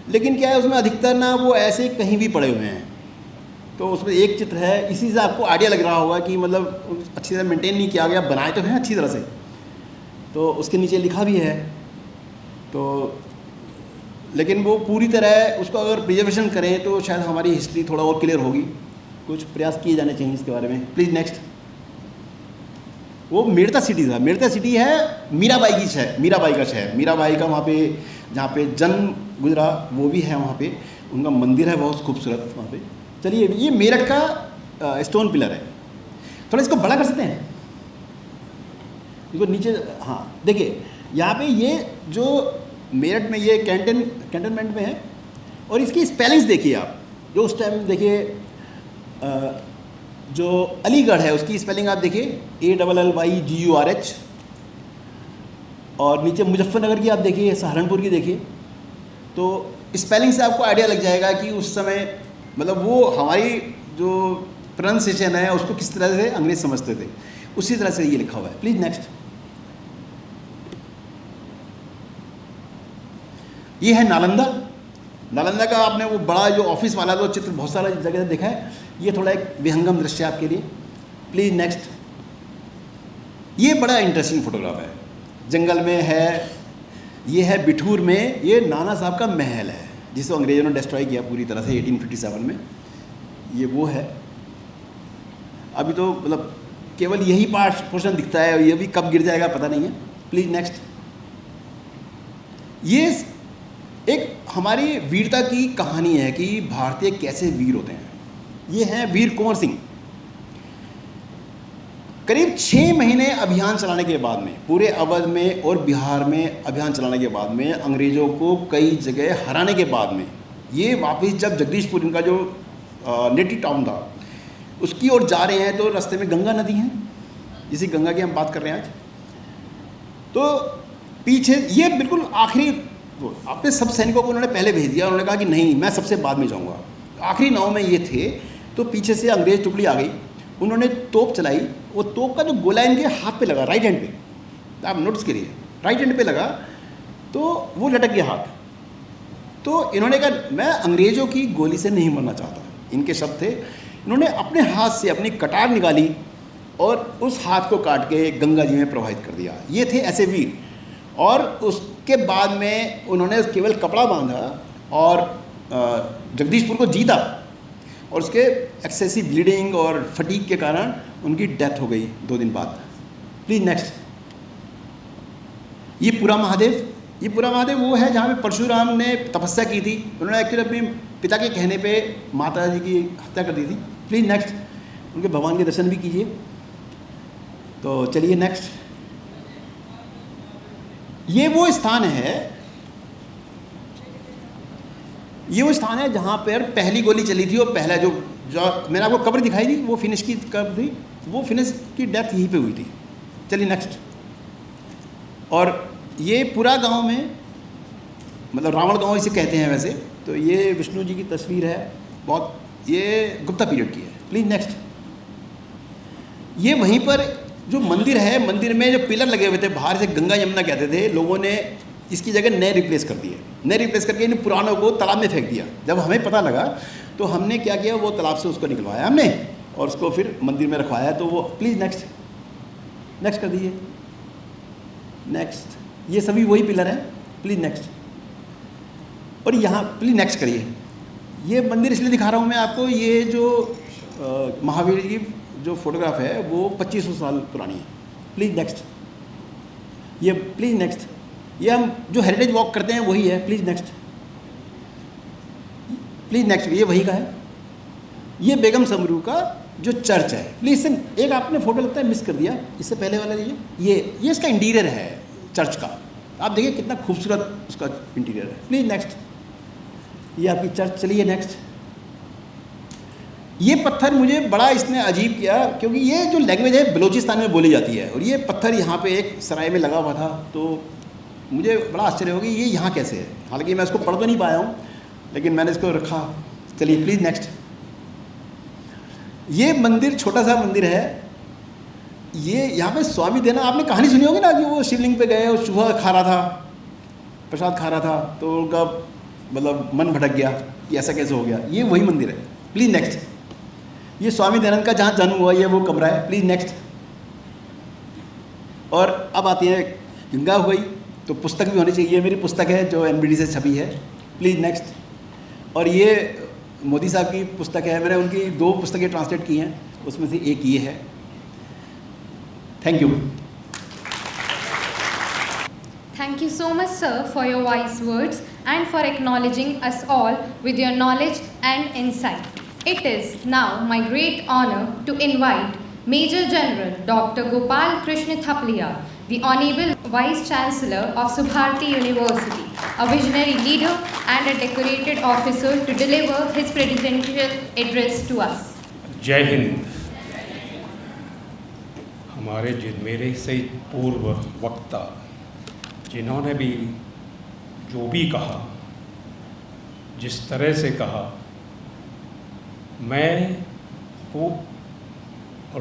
लेकिन क्या है उसमें अधिकतर ना वो ऐसे कहीं भी पड़े हुए हैं। तो उसमें एक चित्र है, इसी से आपको आइडिया लग रहा होगा कि मतलब अच्छी तरह मेंटेन नहीं किया गया, बनाए तो हैं अच्छी तरह से। तो उसके नीचे लिखा भी है, तो लेकिन वो पूरी तरह उसको अगर प्रिजर्वेशन करें तो शायद हमारी हिस्ट्री थोड़ा और क्लियर होगी। कुछ प्रयास किए जाने चाहिए इसके बारे में। Please next. वो मेड़ता सिटी था, मेड़ता सिटी है मीराबाई की शहर, मीराबाई का शहर, मीराबाई का वहाँ पे जहाँ पे जन्म गुजरा वो भी है वहाँ पे, उनका मंदिर है बहुत खूबसूरत वहाँ पे। चलिए ये मेरठ का स्टोन पिलर है, थोड़ा इसको बड़ा कर सकते हैं इसको नीचे। हाँ देखिए यहाँ पे ये जो मेरठ में ये कैंटनमेंट में है और इसकी स्पेलिंग्स देखिए आप, जो उस टाइम देखिए जो अलीगढ़ है उसकी स्पेलिंग आप देखिए ALLYGURH, और नीचे मुजफ्फरनगर की आप देखिए, सहारनपुर की देखिए। तो स्पेलिंग से आपको आइडिया लग जाएगा कि उस समय मतलब वो हमारी जो प्रोनाउंसिएशन है उसको किस तरह से अंग्रेज समझते थे, उसी तरह से ये लिखा हुआ है। Please next. ये है नालंदा। नालंदा का आपने वो बड़ा जो ऑफिस वाला जो चित्र बहुत सारा जगह देखा है, ये थोड़ा एक विहंगम दृश्य आपके लिए। Please next. ये बड़ा इंटरेस्टिंग फोटोग्राफ है, जंगल में है। ये है बिठूर में, ये नाना साहब का महल है जिसे अंग्रेजों ने डिस्ट्रॉय किया पूरी तरह से 1857 में। ये वो है। अभी तो मतलब केवल यही पोर्शन दिखता है और ये भी कब गिर जाएगा पता नहीं है। Please next. ये एक हमारी वीरता की कहानी है कि भारतीय कैसे वीर होते हैं। ये हैं वीर कुंवर सिंह। करीब 6 महीने अभियान चलाने के बाद में, पूरे अवध में और बिहार में अभियान चलाने के बाद में, अंग्रेज़ों को कई जगह हराने के बाद में, ये वापस जब जगदीशपुर, इनका जो नेटिव टाउन था, उसकी ओर जा रहे हैं तो रास्ते में गंगा नदी है, इसी गंगा की हम बात कर रहे हैं आज। तो पीछे ये बिल्कुल आखिरी, अपने सब सैनिकों को उन्होंने पहले भेज दिया। उन्होंने कहा कि नहीं, मैं सबसे बाद में जाऊंगा। आखिरी नाव में ये थे तो पीछे से अंग्रेज़ टुकड़ी आ गई, उन्होंने तोप चलाई। वो तोप का जो गोला इनके हाथ पे लगा, राइट हैंड पे, आप नोटिस करिए, राइट हैंड पे लगा तो वो लटक गया हाथ। तो इन्होंने कहा मैं अंग्रेज़ों की गोली से नहीं मरना चाहता, इनके शब्द थे। इन्होंने अपने हाथ से अपनी कटार निकाली और उस हाथ को काट के गंगा जी में प्रवाहित कर दिया। ये थे ऐसे वीर। और उसके बाद में उन्होंने केवल कपड़ा बांधा और जगदीशपुर को जीता, और उसके एक्सेसिव ब्लीडिंग और फटीग के कारण उनकी डेथ हो गई 2 दिन बाद। Please next. ये पूरा महादेव वो है जहाँ पे परशुराम ने तपस्या की थी। उन्होंने एक्चुअली अपने पिता के कहने पे माता जी की हत्या कर दी थी। Please next. उनके भगवान के दर्शन भी कीजिए। तो चलिए नेक्स्ट। ये वो स्थान है जहाँ पर पहली गोली चली थी और पहला जो मैंने आपको कब्र दिखाई थी, वो फिनिश की कब्र थी, वो फिनिश की डेथ यहीं पे हुई थी। चलिए नेक्स्ट। और ये पूरा गांव में, मतलब रावण गांव इसे कहते हैं वैसे, तो ये विष्णु जी की तस्वीर है, बहुत, ये गुप्ता पीरियड की है। Please next. ये वहीं पर जो मंदिर है, मंदिर में जो पिलर लगे हुए थे, बाहर से गंगा यमुना कहते थे, लोगों ने इसकी जगह नए रिप्लेस कर दिए। नए रिप्लेस करके इन पुरानों को तालाब में फेंक दिया। जब हमें पता लगा तो हमने क्या किया, वो तालाब से उसको निकलवाया हमने और उसको फिर मंदिर में रखवाया। तो वो प्लीज़ नेक्स्ट कर दीजिए। नेक्स्ट। ये सभी वही पिलर हैं। Please next. और यहाँ प्लीज़ नेक्स्ट करिए। ये मंदिर इसलिए दिखा रहा हूँ मैं आपको, ये जो महावीर की जो फोटोग्राफ है वो 2500 साल पुरानी है। Please next. ये प्लीज़ नेक्स्ट। ये हम जो हेरिटेज वॉक करते हैं वही है। Please next. Please next. ये वही का है। ये बेगम समरू का जो चर्च है। प्लीज़ एक आपने फ़ोटो लगता है मिस कर दिया, इससे पहले वाला लीजिए। ये इसका इंटीरियर है चर्च का। आप देखिए कितना खूबसूरत उसका इंटीरियर है। Please next. ये आपकी चर्च। चलिए नेक्स्ट। ये पत्थर मुझे बड़ा इसने अजीब किया, क्योंकि ये जो लैंग्वेज है बलूचिस्तान में बोली जाती है, और ये पत्थर यहाँ पे एक सराय में लगा हुआ था, तो मुझे बड़ा आश्चर्य हो गया ये यहाँ कैसे है। हालांकि मैं इसको पढ़ तो नहीं पाया हूँ, लेकिन मैंने इसको रखा। चलिए प्लीज़ नेक्स्ट। ये मंदिर छोटा सा मंदिर है। ये यहाँ पे स्वामी देना, आपने कहानी सुनी होगी ना कि वो शिवलिंग पे गए और सुबह खा रहा था, प्रसाद खा रहा था, तो उनका मतलब मन भटक गया कि ऐसा कैसे हो गया। ये वही मंदिर है। Please next. ये स्वामी दयानंद का जहाँ जन्म हुआ, ये वो कमरा है। Please next. और अब आती है गंगा हो गई, तो पुस्तक भी होनी चाहिए। मेरी पुस्तक है जो NBD से छपी है। Please next. और ये मोदी साहब की पुस्तक है, मैंने उनकी 2 पुस्तकें ट्रांसलेट की हैं, उसमें से एक ये है। Thank you. Thank you so much, sir, for your wise words and for acknowledging us all with your knowledge and insight. It is now my great honor to invite Major General Dr. Gopal Krishna Thaplia, the Honorable Vice Chancellor of Subharti University, a visionary leader and a decorated officer, to deliver his presidential address to us. जय हिंद। हमारे मेरे से पूर्व वक्ता जिन्होंने भी जो भी कहा, जिस तरह से कहा, मैं वो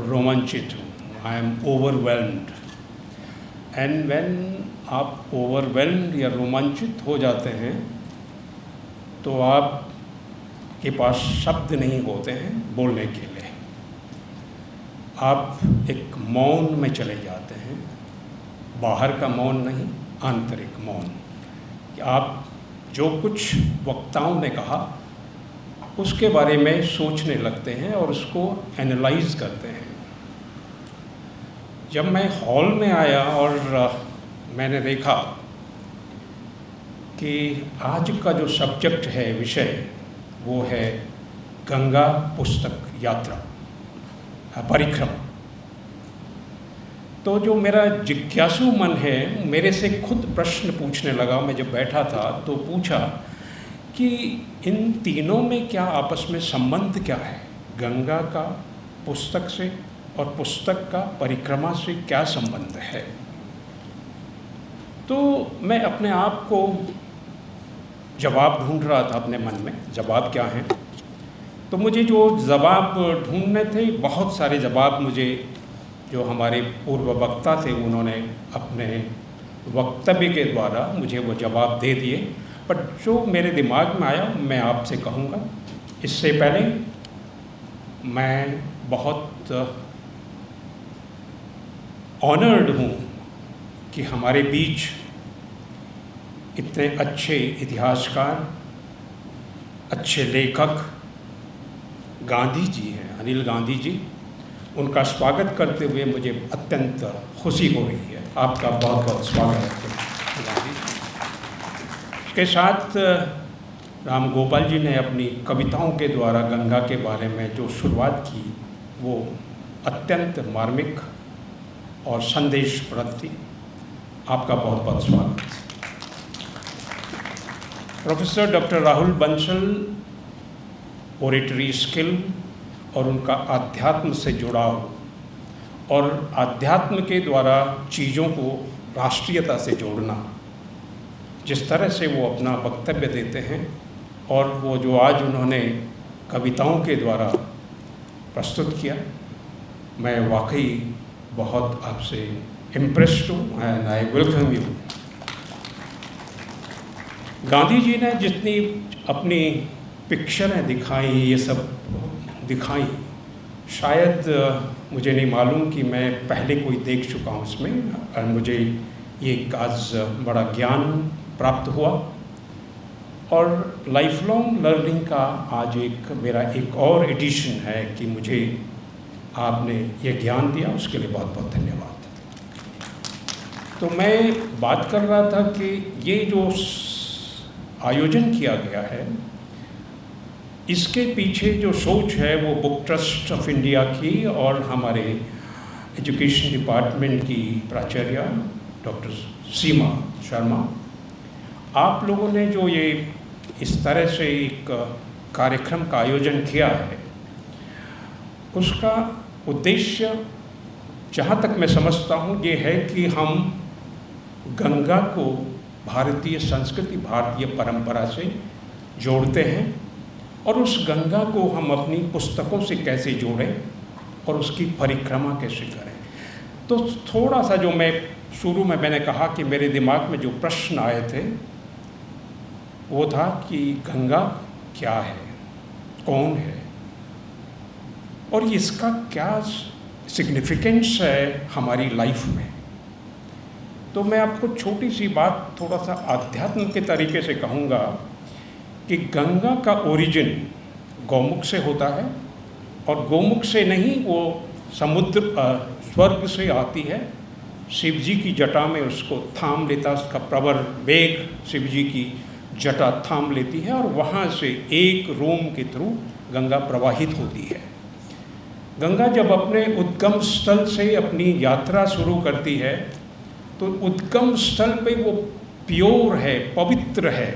रोमांचित हूँ। I am overwhelmed. And when आप ओवरवेल्म्ड या रोमांचित हो जाते हैं तो आप के पास शब्द नहीं होते हैं बोलने के लिए। आप एक मौन में चले जाते हैं, बाहर का मौन नहीं, आंतरिक मौन। कि आप जो कुछ वक्ताओं ने कहा उसके बारे में सोचने लगते हैं और उसको एनालाइज करते हैं। जब मैं हॉल में आया और मैंने देखा कि आज का जो सब्जेक्ट है, विषय, वो है गंगा पुस्तक यात्रा, परिक्रमा, तो जो मेरा जिज्ञासु मन है मेरे से खुद प्रश्न पूछने लगा। मैं जब बैठा था तो पूछा कि इन तीनों में क्या आपस में संबंध क्या है, गंगा का पुस्तक से और पुस्तक का परिक्रमा से क्या संबंध है। तो मैं अपने आप को जवाब ढूंढ रहा था अपने मन में, जवाब क्या हैं। तो मुझे जो जवाब ढूंढने थे, बहुत सारे जवाब मुझे जो हमारे पूर्व वक्ता थे उन्होंने अपने वक्तव्य के द्वारा मुझे वो जवाब दे दिए, पर जो मेरे दिमाग में आया मैं आपसे कहूँगा। इससे पहले मैं बहुत ऑनर्ड हूँ कि हमारे बीच इतने अच्छे इतिहासकार, अच्छे लेखक गांधी जी हैं, अनिल गांधी जी। उनका स्वागत करते हुए मुझे अत्यंत खुशी हो रही है। आपका बहुत बहुत स्वागत है गांधी जी। इसके साथ राम गोपाल जी ने अपनी कविताओं के द्वारा गंगा के बारे में जो शुरुआत की वो अत्यंत मार्मिक और संदेशप्रद थी। आपका बहुत बहुत स्वागत। Professor doctor Rahul Bansal oratory skill और उनका आध्यात्म से जुड़ाव और आध्यात्म के द्वारा चीज़ों को राष्ट्रीयता से जोड़ना, जिस तरह से वो अपना वक्तव्य देते हैं और वो जो आज उन्होंने कविताओं के द्वारा प्रस्तुत किया, मैं वाकई बहुत आपसे इम्प्रेस्ड हूँ and I welcome you. Gandhi ji ने जितनी अपनी पिक्चरें दिखाई, ये सब दिखाई, शायद मुझे नहीं मालूम कि मैं पहले कोई देख चुका हूँ इसमें, और मुझे ये आज बड़ा ज्ञान प्राप्त हुआ। और लाइफ लॉन्ग लर्निंग का आज मेरा एक और एडिशन है कि मुझे आपने ये ज्ञान दिया, उसके लिए बहुत बहुत धन्यवाद। तो मैं बात कर रहा था कि ये जो आयोजन किया गया है, इसके पीछे जो सोच है वो बुक ट्रस्ट ऑफ इंडिया की और हमारे एजुकेशन डिपार्टमेंट की प्राचार्य डॉक्टर सीमा शर्मा, आप लोगों ने जो ये इस तरह से एक कार्यक्रम का आयोजन किया है, उसका उद्देश्य जहाँ तक मैं समझता हूँ ये है कि हम गंगा को भारतीय संस्कृति, भारतीय परंपरा से जोड़ते हैं और उस गंगा को हम अपनी पुस्तकों से कैसे जोड़ें और उसकी परिक्रमा कैसे करें। तो थोड़ा सा जो मैं शुरू में मैंने कहा कि मेरे दिमाग में जो प्रश्न आए थे वो था कि गंगा क्या है, कौन है और इसका क्या सिग्निफिकेंस है हमारी लाइफ में। तो मैं आपको छोटी सी बात थोड़ा सा आध्यात्म के तरीके से कहूँगा कि गंगा का ओरिजिन गौमुख से होता है और गौमुख से नहीं, वो समुद्र स्वर्ग से आती है। शिव जी की जटा में उसको थाम लेता, उसका प्रवर वेग शिव जी की जटा थाम लेती है और वहाँ से एक रोम के थ्रू गंगा प्रवाहित होती है। गंगा जब अपने उद्गम स्थल से अपनी यात्रा शुरू करती है तो उद्गम स्थल पे वो प्योर है, पवित्र है,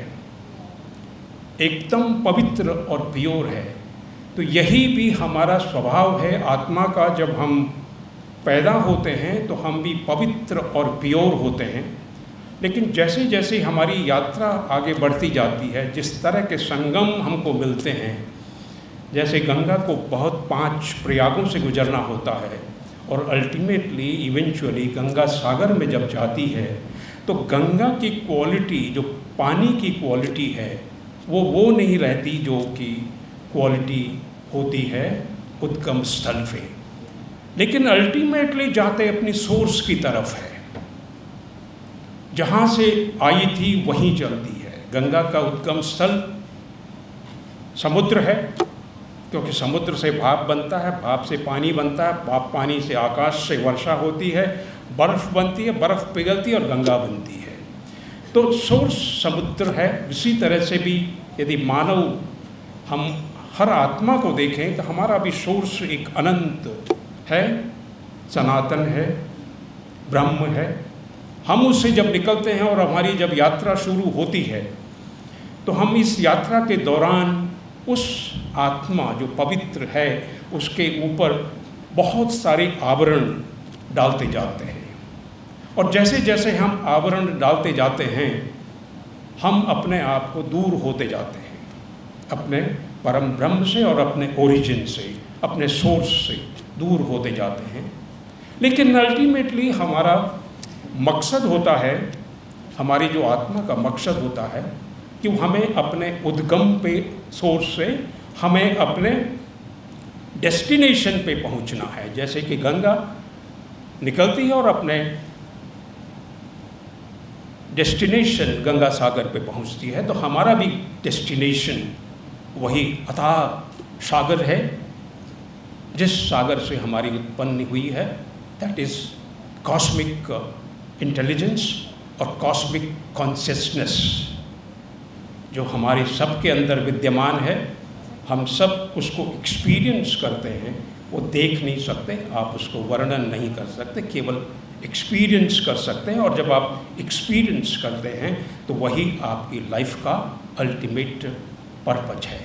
एकदम पवित्र और प्योर है। तो यही भी हमारा स्वभाव है आत्मा का। जब हम पैदा होते हैं तो हम भी पवित्र और प्योर होते हैं, लेकिन जैसे जैसे हमारी यात्रा आगे बढ़ती जाती है, जिस तरह के संगम हमको मिलते हैं, जैसे गंगा को बहुत 5 प्रयागों से गुजरना होता है और अल्टीमेटली इवेंचुअली गंगा सागर में जब जाती है तो गंगा की क्वालिटी, जो पानी की क्वालिटी है, वो नहीं रहती जो कि क्वालिटी होती है उद्गम स्थल पे, लेकिन अल्टीमेटली जाते अपनी सोर्स की तरफ है, जहाँ से आई थी वहीं चलती है। गंगा का उद्गम स्थल समुद्र है क्योंकि समुद्र से भाप बनता है, भाप से पानी बनता है, भाप पानी से आकाश से वर्षा होती है, बर्फ़ बनती है, बर्फ़ पिघलती है और गंगा बनती है। तो सोर्स समुद्र है। इसी तरह से भी यदि मानव, हम हर आत्मा को देखें तो हमारा भी सोर्स एक अनंत है, सनातन है, ब्रह्म है। हम उससे जब निकलते हैं और हमारी जब यात्रा शुरू होती है तो हम इस यात्रा के दौरान उस आत्मा जो पवित्र है उसके ऊपर बहुत सारे आवरण डालते जाते हैं, और जैसे जैसे हम आवरण डालते जाते हैं हम अपने आप को दूर होते जाते हैं अपने परम ब्रह्म से और अपने ओरिजिन से, अपने सोर्स से दूर होते जाते हैं। लेकिन अल्टीमेटली हमारा मकसद होता है, हमारी जो आत्मा का मकसद होता है कि हमें अपने उद्गम पे, सोर्स से हमें अपने डेस्टिनेशन पे पहुंचना है। जैसे कि गंगा निकलती है और अपने डेस्टिनेशन गंगा सागर पे पहुंचती है, तो हमारा भी डेस्टिनेशन वही अथाह सागर है जिस सागर से हमारी उत्पन्न हुई है। दैट इज़ कॉस्मिक इंटेलिजेंस और कॉस्मिक कॉन्शियसनेस जो हमारे सब के अंदर विद्यमान है। हम सब उसको एक्सपीरियंस करते हैं, वो देख नहीं सकते, आप उसको वर्णन नहीं कर सकते, केवल एक्सपीरियंस कर सकते हैं। और जब आप एक्सपीरियंस करते हैं तो वही आपकी लाइफ का अल्टीमेट पर्पज है,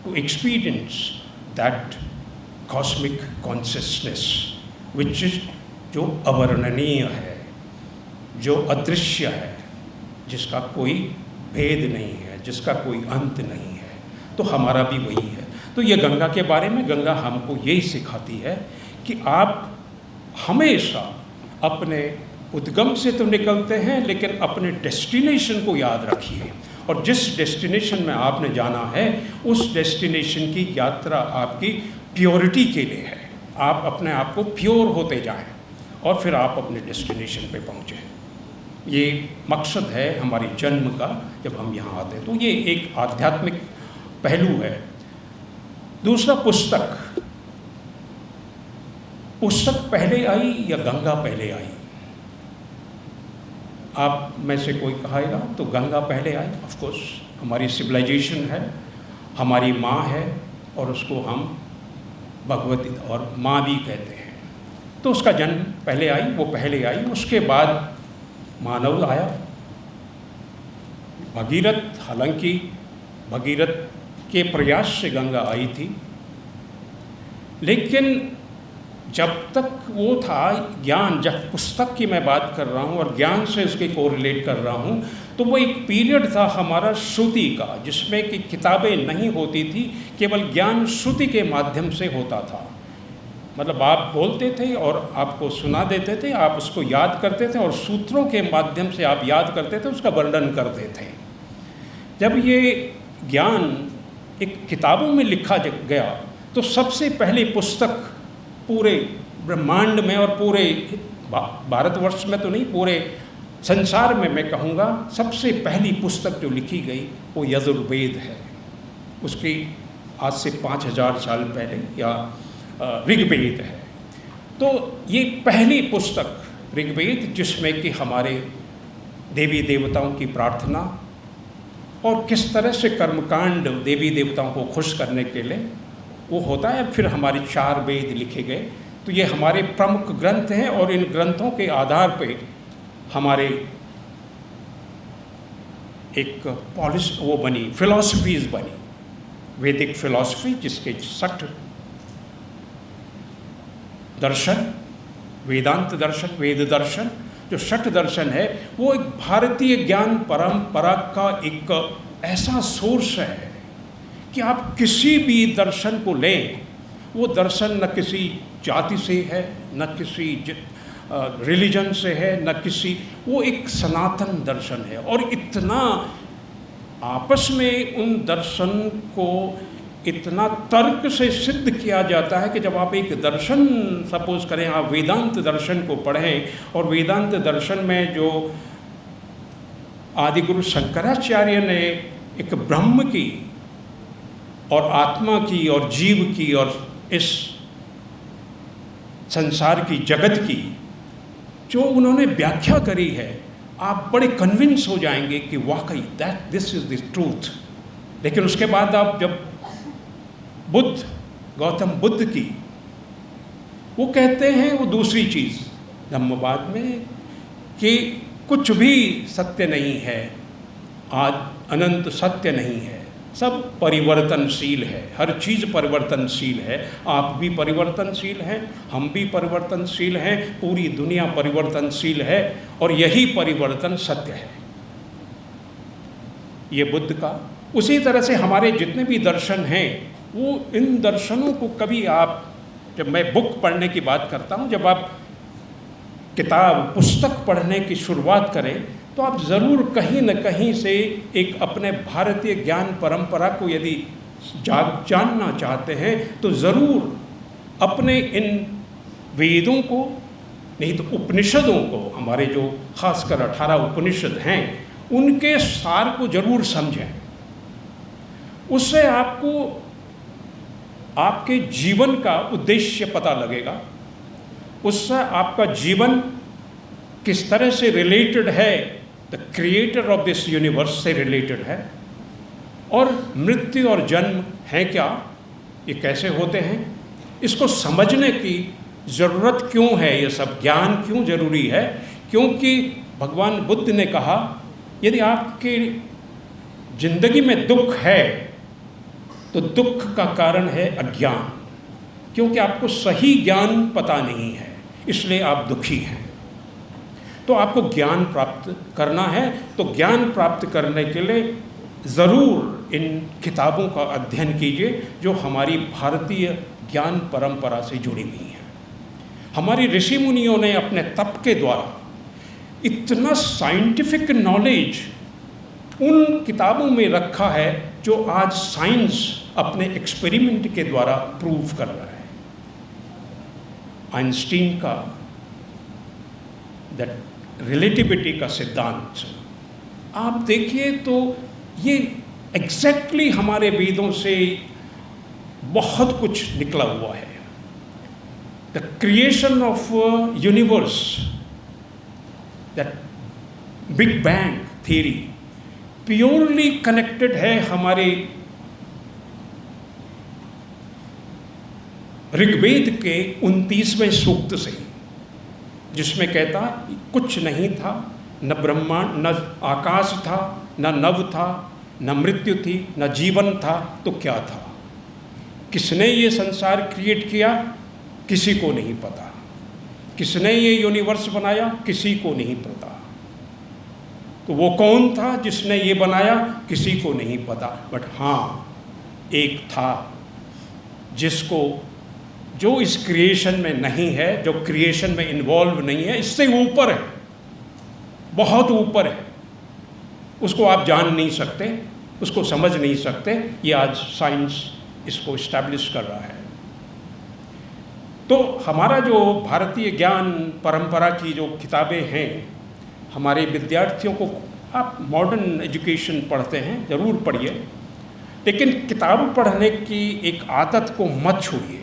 to experience that cosmic consciousness which is, जो अवर्णनीय है, जो अदृश्य है, जिसका कोई भेद नहीं है, जिसका कोई अंत नहीं है। तो हमारा भी वही है। तो ये गंगा के बारे में, गंगा हमको यही सिखाती है कि आप हमेशा अपने उद्गम से तो निकलते हैं लेकिन अपने डेस्टिनेशन को याद रखिए, और जिस डेस्टिनेशन में आपने जाना है उस डेस्टिनेशन की यात्रा आपकी प्योरिटी के लिए है। आप अपने आप को प्योर होते जाएं और फिर आप अपने डेस्टिनेशन पे पहुँचें। ये मकसद है हमारे जन्म का जब हम यहाँ आते हैं। तो ये एक आध्यात्मिक पहलू है। दूसरा, पुस्तक पहले आई या गंगा पहले आई? आप में से कोई कहेगा तो गंगा पहले आई। ऑफ कोर्स हमारी सिविलाइजेशन है, हमारी माँ है और उसको हम भगवती और माँ भी कहते हैं। तो उसका जन्म पहले आई, वो पहले आई। उसके बाद मानव आया, भगीरथ। हालांकि भगीरथ के प्रयास से गंगा आई थी, लेकिन जब तक वो था ज्ञान, जब पुस्तक की मैं बात कर रहा हूँ और ज्ञान से इसके कोरिलेट कर रहा हूँ, तो वो एक पीरियड था हमारा श्रुति का, जिसमें कि किताबें नहीं होती थी, केवल ज्ञान श्रुति के माध्यम से होता था। मतलब आप बोलते थे और आपको सुना देते थे, आप उसको याद करते थे और सूत्रों के माध्यम से आप याद करते थे, उसका वर्णन करते थे। जब ये ज्ञान एक किताबों में लिखा गया तो सबसे पहली पुस्तक पूरे ब्रह्मांड में और पूरे भारतवर्ष में तो नहीं, पूरे संसार में मैं कहूँगा सबसे पहली पुस्तक जो लिखी गई वो यजुर्वेद है। उसकी आज से 5000 साल पहले या ऋग्वेद है। तो ये पहली पुस्तक ऋग्वेद, जिसमें कि हमारे देवी देवताओं की प्रार्थना और किस तरह से कर्मकांड देवी देवताओं को खुश करने के लिए वो होता है। फिर हमारे 4 वेद लिखे गए। तो ये हमारे प्रमुख ग्रंथ हैं और इन ग्रंथों के आधार पे हमारे एक वो बनी, फिलॉसफीज बनी, वैदिक फिलॉसफी, जिसके 60 दर्शन, वेदांत दर्शन, वेद दर्शन, जो 60 दर्शन है, वो एक भारतीय ज्ञान परंपरा का एक ऐसा सोर्स है कि आप किसी भी दर्शन को लें, वो दर्शन न किसी जाति से है, न किसी रिलीजन से है, न किसी, वो एक सनातन दर्शन है। और इतना आपस में उन दर्शन को इतना तर्क से सिद्ध किया जाता है कि जब आप एक दर्शन, सपोज करें आप वेदांत दर्शन को पढ़ें, और वेदांत दर्शन में जो आदिगुरु शंकराचार्य ने एक ब्रह्म की और आत्मा की और जीव की और इस संसार की, जगत की जो उन्होंने व्याख्या करी है, आप बड़े कन्विंस हो जाएंगे कि वाकई that this is the truth. लेकिन उसके बाद आप जब गौतम बुद्ध की, वो कहते हैं वो दूसरी चीज़ धम्मवाद में कि कुछ भी सत्य नहीं है, आज अनंत सत्य नहीं है, सब परिवर्तनशील है, हर चीज़ परिवर्तनशील है, आप भी परिवर्तनशील हैं, हम भी परिवर्तनशील हैं, पूरी दुनिया परिवर्तनशील है और यही परिवर्तन सत्य है। ये बुद्ध का। उसी तरह से हमारे जितने भी दर्शन हैं, वो इन दर्शनों को कभी आप, जब मैं बुक पढ़ने की बात करता हूँ, जब आप किताब, पुस्तक पढ़ने की शुरुआत करें तो आप ज़रूर कहीं न कहीं से एक अपने भारतीय ज्ञान परंपरा को यदि जानना चाहते हैं तो ज़रूर अपने इन वेदों को, नहीं तो उपनिषदों को, हमारे जो खासकर 18 उपनिषद हैं, उनके सार को ज़रूर समझें। उससे आपको आपके जीवन का उद्देश्य पता लगेगा, उससे आपका जीवन किस तरह से रिलेटेड है, the creator of this universe से रिलेटेड है, और मृत्यु और जन्म है क्या, ये कैसे होते हैं, इसको समझने की ज़रूरत क्यों है, ये सब ज्ञान क्यों ज़रूरी है। क्योंकि भगवान बुद्ध ने कहा यदि आपकी जिंदगी में दुख है तो दुख का कारण है अज्ञान, क्योंकि आपको सही ज्ञान पता नहीं है, इसलिए आप दुखी हैं। तो आपको ज्ञान प्राप्त करना है, तो ज्ञान प्राप्त करने के लिए ज़रूर इन किताबों का अध्ययन कीजिए जो हमारी भारतीय ज्ञान परंपरा से जुड़ी हुई हैं। हमारी ऋषि मुनियों ने अपने तप के द्वारा इतना साइंटिफिक नॉलेज उन किताबों में रखा है जो आज साइंस अपने एक्सपेरिमेंट के द्वारा प्रूव कर रहा है। आइंस्टीन का दैट रिलेटिविटी का सिद्धांत आप देखिए तो ये एग्जैक्टली हमारे वेदों से बहुत कुछ निकला हुआ है। The creation of universe, that big bang theory purely connected है हमारे ऋग्वेद के 29वें सूक्त से, जिसमें कहता कुछ नहीं था, न ब्रह्मांड, न आकाश था, न नभ था, न मृत्यु थी, न जीवन था, तो क्या था। किसने ये संसार क्रिएट किया, किसी को नहीं पता। किसने ये यूनिवर्स बनाया, किसी को नहीं पता। तो वो कौन था जिसने ये बनाया, किसी को नहीं पता। बट हाँ, एक था जिसको, जो इस क्रिएशन में नहीं है, जो क्रिएशन में इन्वॉल्व नहीं है, इससे ऊपर है, बहुत ऊपर है, उसको आप जान नहीं सकते, उसको समझ नहीं सकते। ये आज साइंस इसको इस्टेब्लिश कर रहा है। तो हमारा जो भारतीय ज्ञान परंपरा की जो किताबें हैं, हमारे विद्यार्थियों को, आप मॉडर्न एजुकेशन पढ़ते हैं, ज़रूर पढ़िए, लेकिन किताब पढ़ने की एक आदत को मत छोड़िए।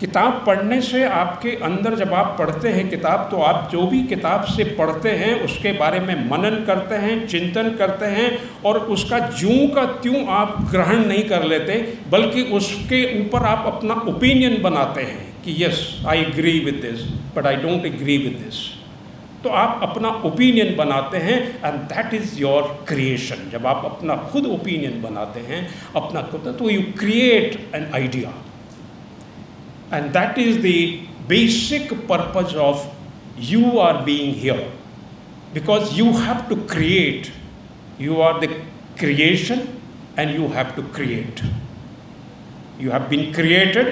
किताब पढ़ने से आपके अंदर, जब आप पढ़ते हैं किताब, तो आप जो भी किताब से पढ़ते हैं उसके बारे में मनन करते हैं, चिंतन करते हैं, और उसका ज्यों का त्यों आप ग्रहण नहीं कर लेते, बल्कि उसके ऊपर आप अपना ओपिनियन बनाते हैं कि yes I agree with this but I don't agree with this. तो आप अपना ओपिनियन बनाते हैं and that is your creation. जब आप अपना खुद ओपिनियन बनाते हैं, अपना खुद, तो you create an idea. And that is the basic purpose of you are being here, because you have to create. You are the creation and you have to create. You have been created,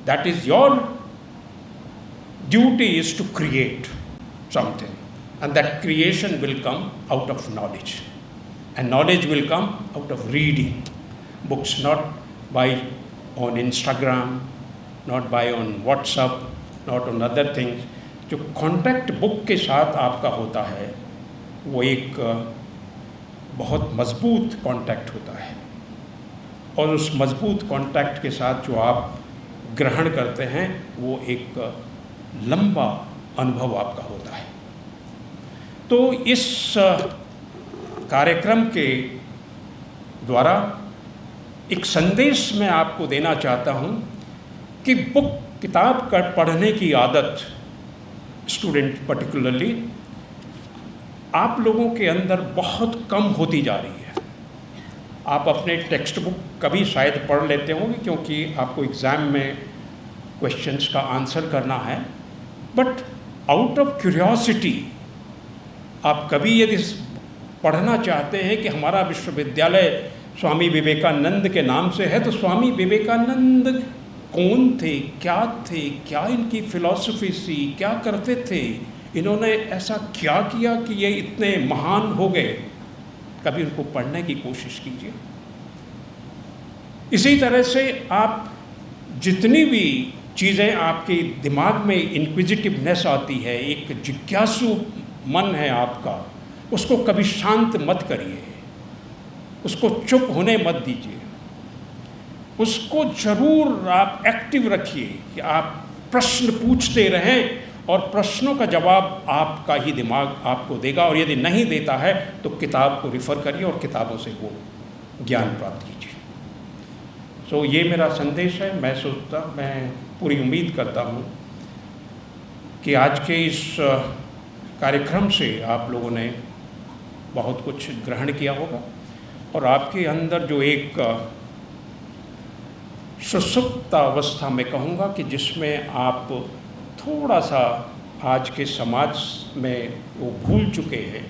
that is your duty is to create something, and that creation will come out of knowledge, and knowledge will come out of reading books, not by on Instagram, not by on WhatsApp, not on other things. जो contact book के साथ आपका होता है, वो एक बहुत मज़बूत कांटेक्ट होता है, और उस मज़बूत कांटेक्ट के साथ जो आप ग्रहण करते हैं वो एक लंबा अनुभव आपका होता है। तो इस कार्यक्रम के द्वारा एक संदेश मैं आपको देना चाहता हूँ कि किताब का पढ़ने की आदत, स्टूडेंट पर्टिकुलरली, आप लोगों के अंदर बहुत कम होती जा रही है। आप अपने टेक्स्ट बुक कभी शायद पढ़ लेते होंगे क्योंकि आपको एग्ज़ाम में क्वेश्चंस का आंसर करना है, बट आउट ऑफ क्यूरियोसिटी आप कभी यदि पढ़ना चाहते हैं कि हमारा विश्वविद्यालय स्वामी विवेकानंद के नाम से है, तो स्वामी विवेकानंद कौन थे, क्या इनकी फ़िलॉसफी थी, क्या करते थे, इन्होंने ऐसा क्या किया कि ये इतने महान हो गए, कभी उनको पढ़ने की कोशिश कीजिए। इसी तरह से आप जितनी भी चीज़ें आपके दिमाग में इंक्विजिटिवनेस आती है, एक जिज्ञासु मन है आपका, उसको कभी शांत मत करिए, उसको चुप होने मत दीजिए, उसको ज़रूर आप एक्टिव रखिए कि आप प्रश्न पूछते रहें और प्रश्नों का जवाब आपका ही दिमाग आपको देगा, और यदि नहीं देता है तो किताब को रिफ़र करिए और किताबों से वो ज्ञान प्राप्त कीजिए। सो ये मेरा संदेश है। मैं पूरी उम्मीद करता हूँ कि आज के इस कार्यक्रम से आप लोगों ने बहुत कुछ ग्रहण किया होगा, और आपके अंदर जो एक सुसुप्त अवस्था में कहूँगा कि जिसमें आप थोड़ा सा आज के समाज में वो भूल चुके हैं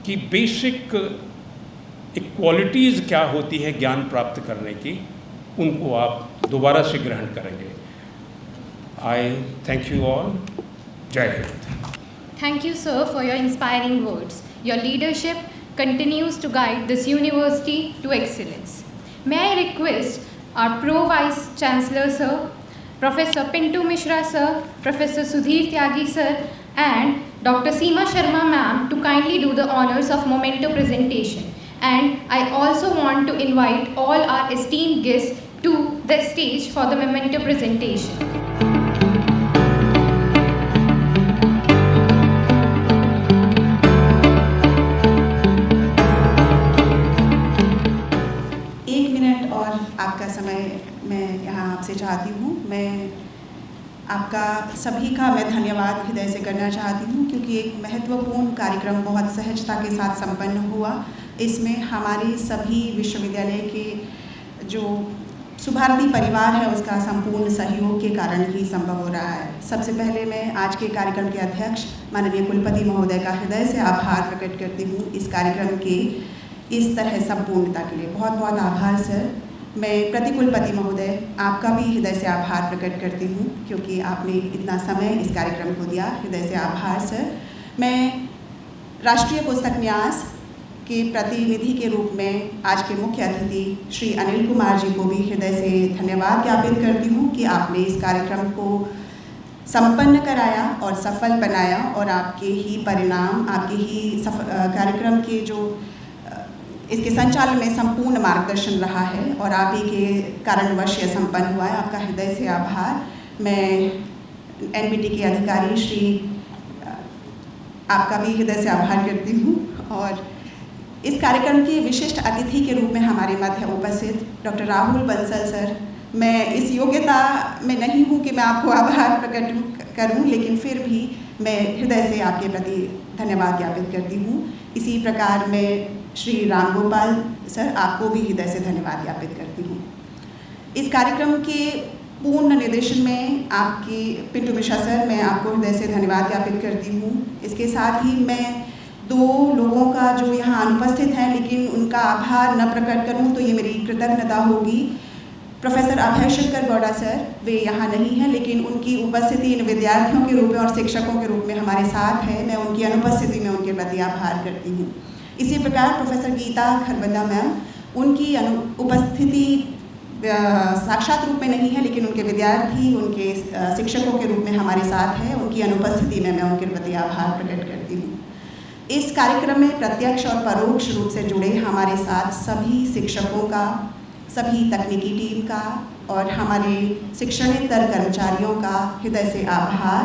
कि बेसिक इक्वालिटीज़ क्या होती है ज्ञान प्राप्त करने की, उनको आप दोबारा से ग्रहण करेंगे। आई थैंक यू ऑल। जय Hind. Thank you, sir, for your inspiring words. Your leadership continues to guide this university to excellence. May I request our Pro Vice Chancellor, sir, Professor Pintu Mishra, sir, Professor Sudhir Tyagi, sir, and Dr. Seema Sharma, ma'am, to kindly do the honors of memento presentation. And I also want to invite all our esteemed guests to the stage for the memento presentation. आपका समय मैं यहाँ आपसे चाहती हूँ। मैं आपका सभी का मैं धन्यवाद हृदय से करना चाहती हूँ, क्योंकि एक महत्वपूर्ण कार्यक्रम बहुत सहजता के साथ संपन्न हुआ। इसमें हमारे सभी विश्वविद्यालय के जो सुभारती परिवार है उसका संपूर्ण सहयोग के कारण ही संभव हो रहा है। सबसे पहले मैं आज के कार्यक्रम के अध्यक्ष माननीय कुलपति महोदय का हृदय से आभार प्रकट करती हूँ इस कार्यक्रम के इस तरह संपूर्णता के लिए। बहुत बहुत आभार सर। मैं प्रतिकुलपति महोदय आपका भी हृदय से आभार प्रकट करती हूँ, क्योंकि आपने इतना समय इस कार्यक्रम को दिया। हृदय से आभार सर। मैं राष्ट्रीय पुस्तक न्यास के प्रतिनिधि के रूप में आज के मुख्य अतिथि श्री अनिल कुमार जी को भी हृदय से धन्यवाद ज्ञापित करती हूँ कि आपने इस कार्यक्रम को संपन्न कराया और सफल बनाया, और आपके ही परिणाम, आपके ही कार्यक्रम के जो इसके संचालन में संपूर्ण मार्गदर्शन रहा है, और आप ही के कारणवश यह संपन्न हुआ है। आपका हृदय से आभार। मैं एनबीटी के अधिकारी श्री आपका भी हृदय से आभार करती हूँ। और इस कार्यक्रम के विशिष्ट अतिथि के रूप में हमारे मध्य उपस्थित डॉक्टर राहुल बंसल सर, मैं इस योग्यता में नहीं हूँ कि मैं आपको आभार प्रकट करूँ, लेकिन फिर भी मैं हृदय से आपके प्रति धन्यवाद ज्ञापित करती हूँ। इसी प्रकार मैं श्री राम गोपाल सर, आपको भी हृदय से धन्यवाद ज्ञापित करती हूँ। इस कार्यक्रम के पूर्ण निर्देशन में आपकी पिंटू मिश्रा सर, मैं आपको हृदय से धन्यवाद ज्ञापित करती हूँ। इसके साथ ही मैं दो लोगों का जो यहाँ अनुपस्थित हैं लेकिन उनका आभार न प्रकट करूँ तो ये मेरी कृतज्ञता होगी। प्रोफेसर अभय शंकर गौड़ा सर, वे यहाँ नहीं हैं, लेकिन उनकी उपस्थिति इन विद्यार्थियों के रूप में और शिक्षकों के रूप में हमारे साथ है। मैं उनकी अनुपस्थिति में उनके प्रति आभार करती हूँ। इसी प्रकार प्रोफेसर गीता खरबंदा मैम, उनकी उपस्थिति साक्षात रूप में नहीं है, लेकिन उनके विद्यार्थी उनके शिक्षकों के रूप में हमारे साथ है। उनकी अनुपस्थिति में मैं उनके प्रति आभार प्रकट करती हूँ। इस कार्यक्रम में प्रत्यक्ष और परोक्ष रूप से जुड़े हमारे साथ सभी शिक्षकों का, सभी तकनीकी टीम का और हमारे शिक्षणेतर कर्मचारियों का हृदय से आभार।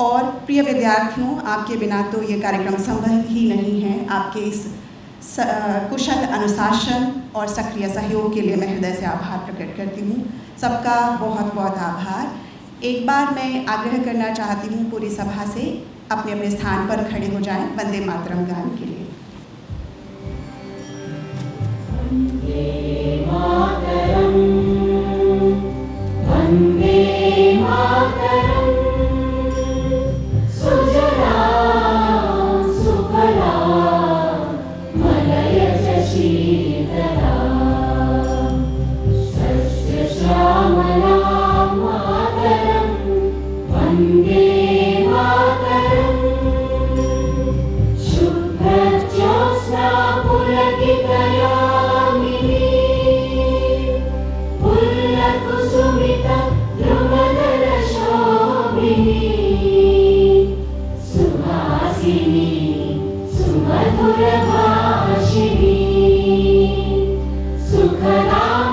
और प्रिय विद्यार्थियों, आपके बिना तो ये कार्यक्रम संभव ही नहीं है। आपके इस कुशल अनुशासन और सक्रिय सहयोग के लिए मैं हृदय से आभार प्रकट करती हूँ। सबका बहुत बहुत आभार। एक बार मैं आग्रह करना चाहती हूँ पूरी सभा से, अपने अपने स्थान पर खड़े हो जाएं वंदे मातरम गान के लिए। वंदे मातरम, वंदे मातरम, सुजला सुफला मलयज शीतला, सस्य श्यामला मातरम, वंदे मातरम, शुभ्रज्योत्स्ना पुलकितयामिनी, पुल्लकुसुमित ध्रुवदल शोभिनी, सुहासिनी सुमधुर भाषिणी, सुखदां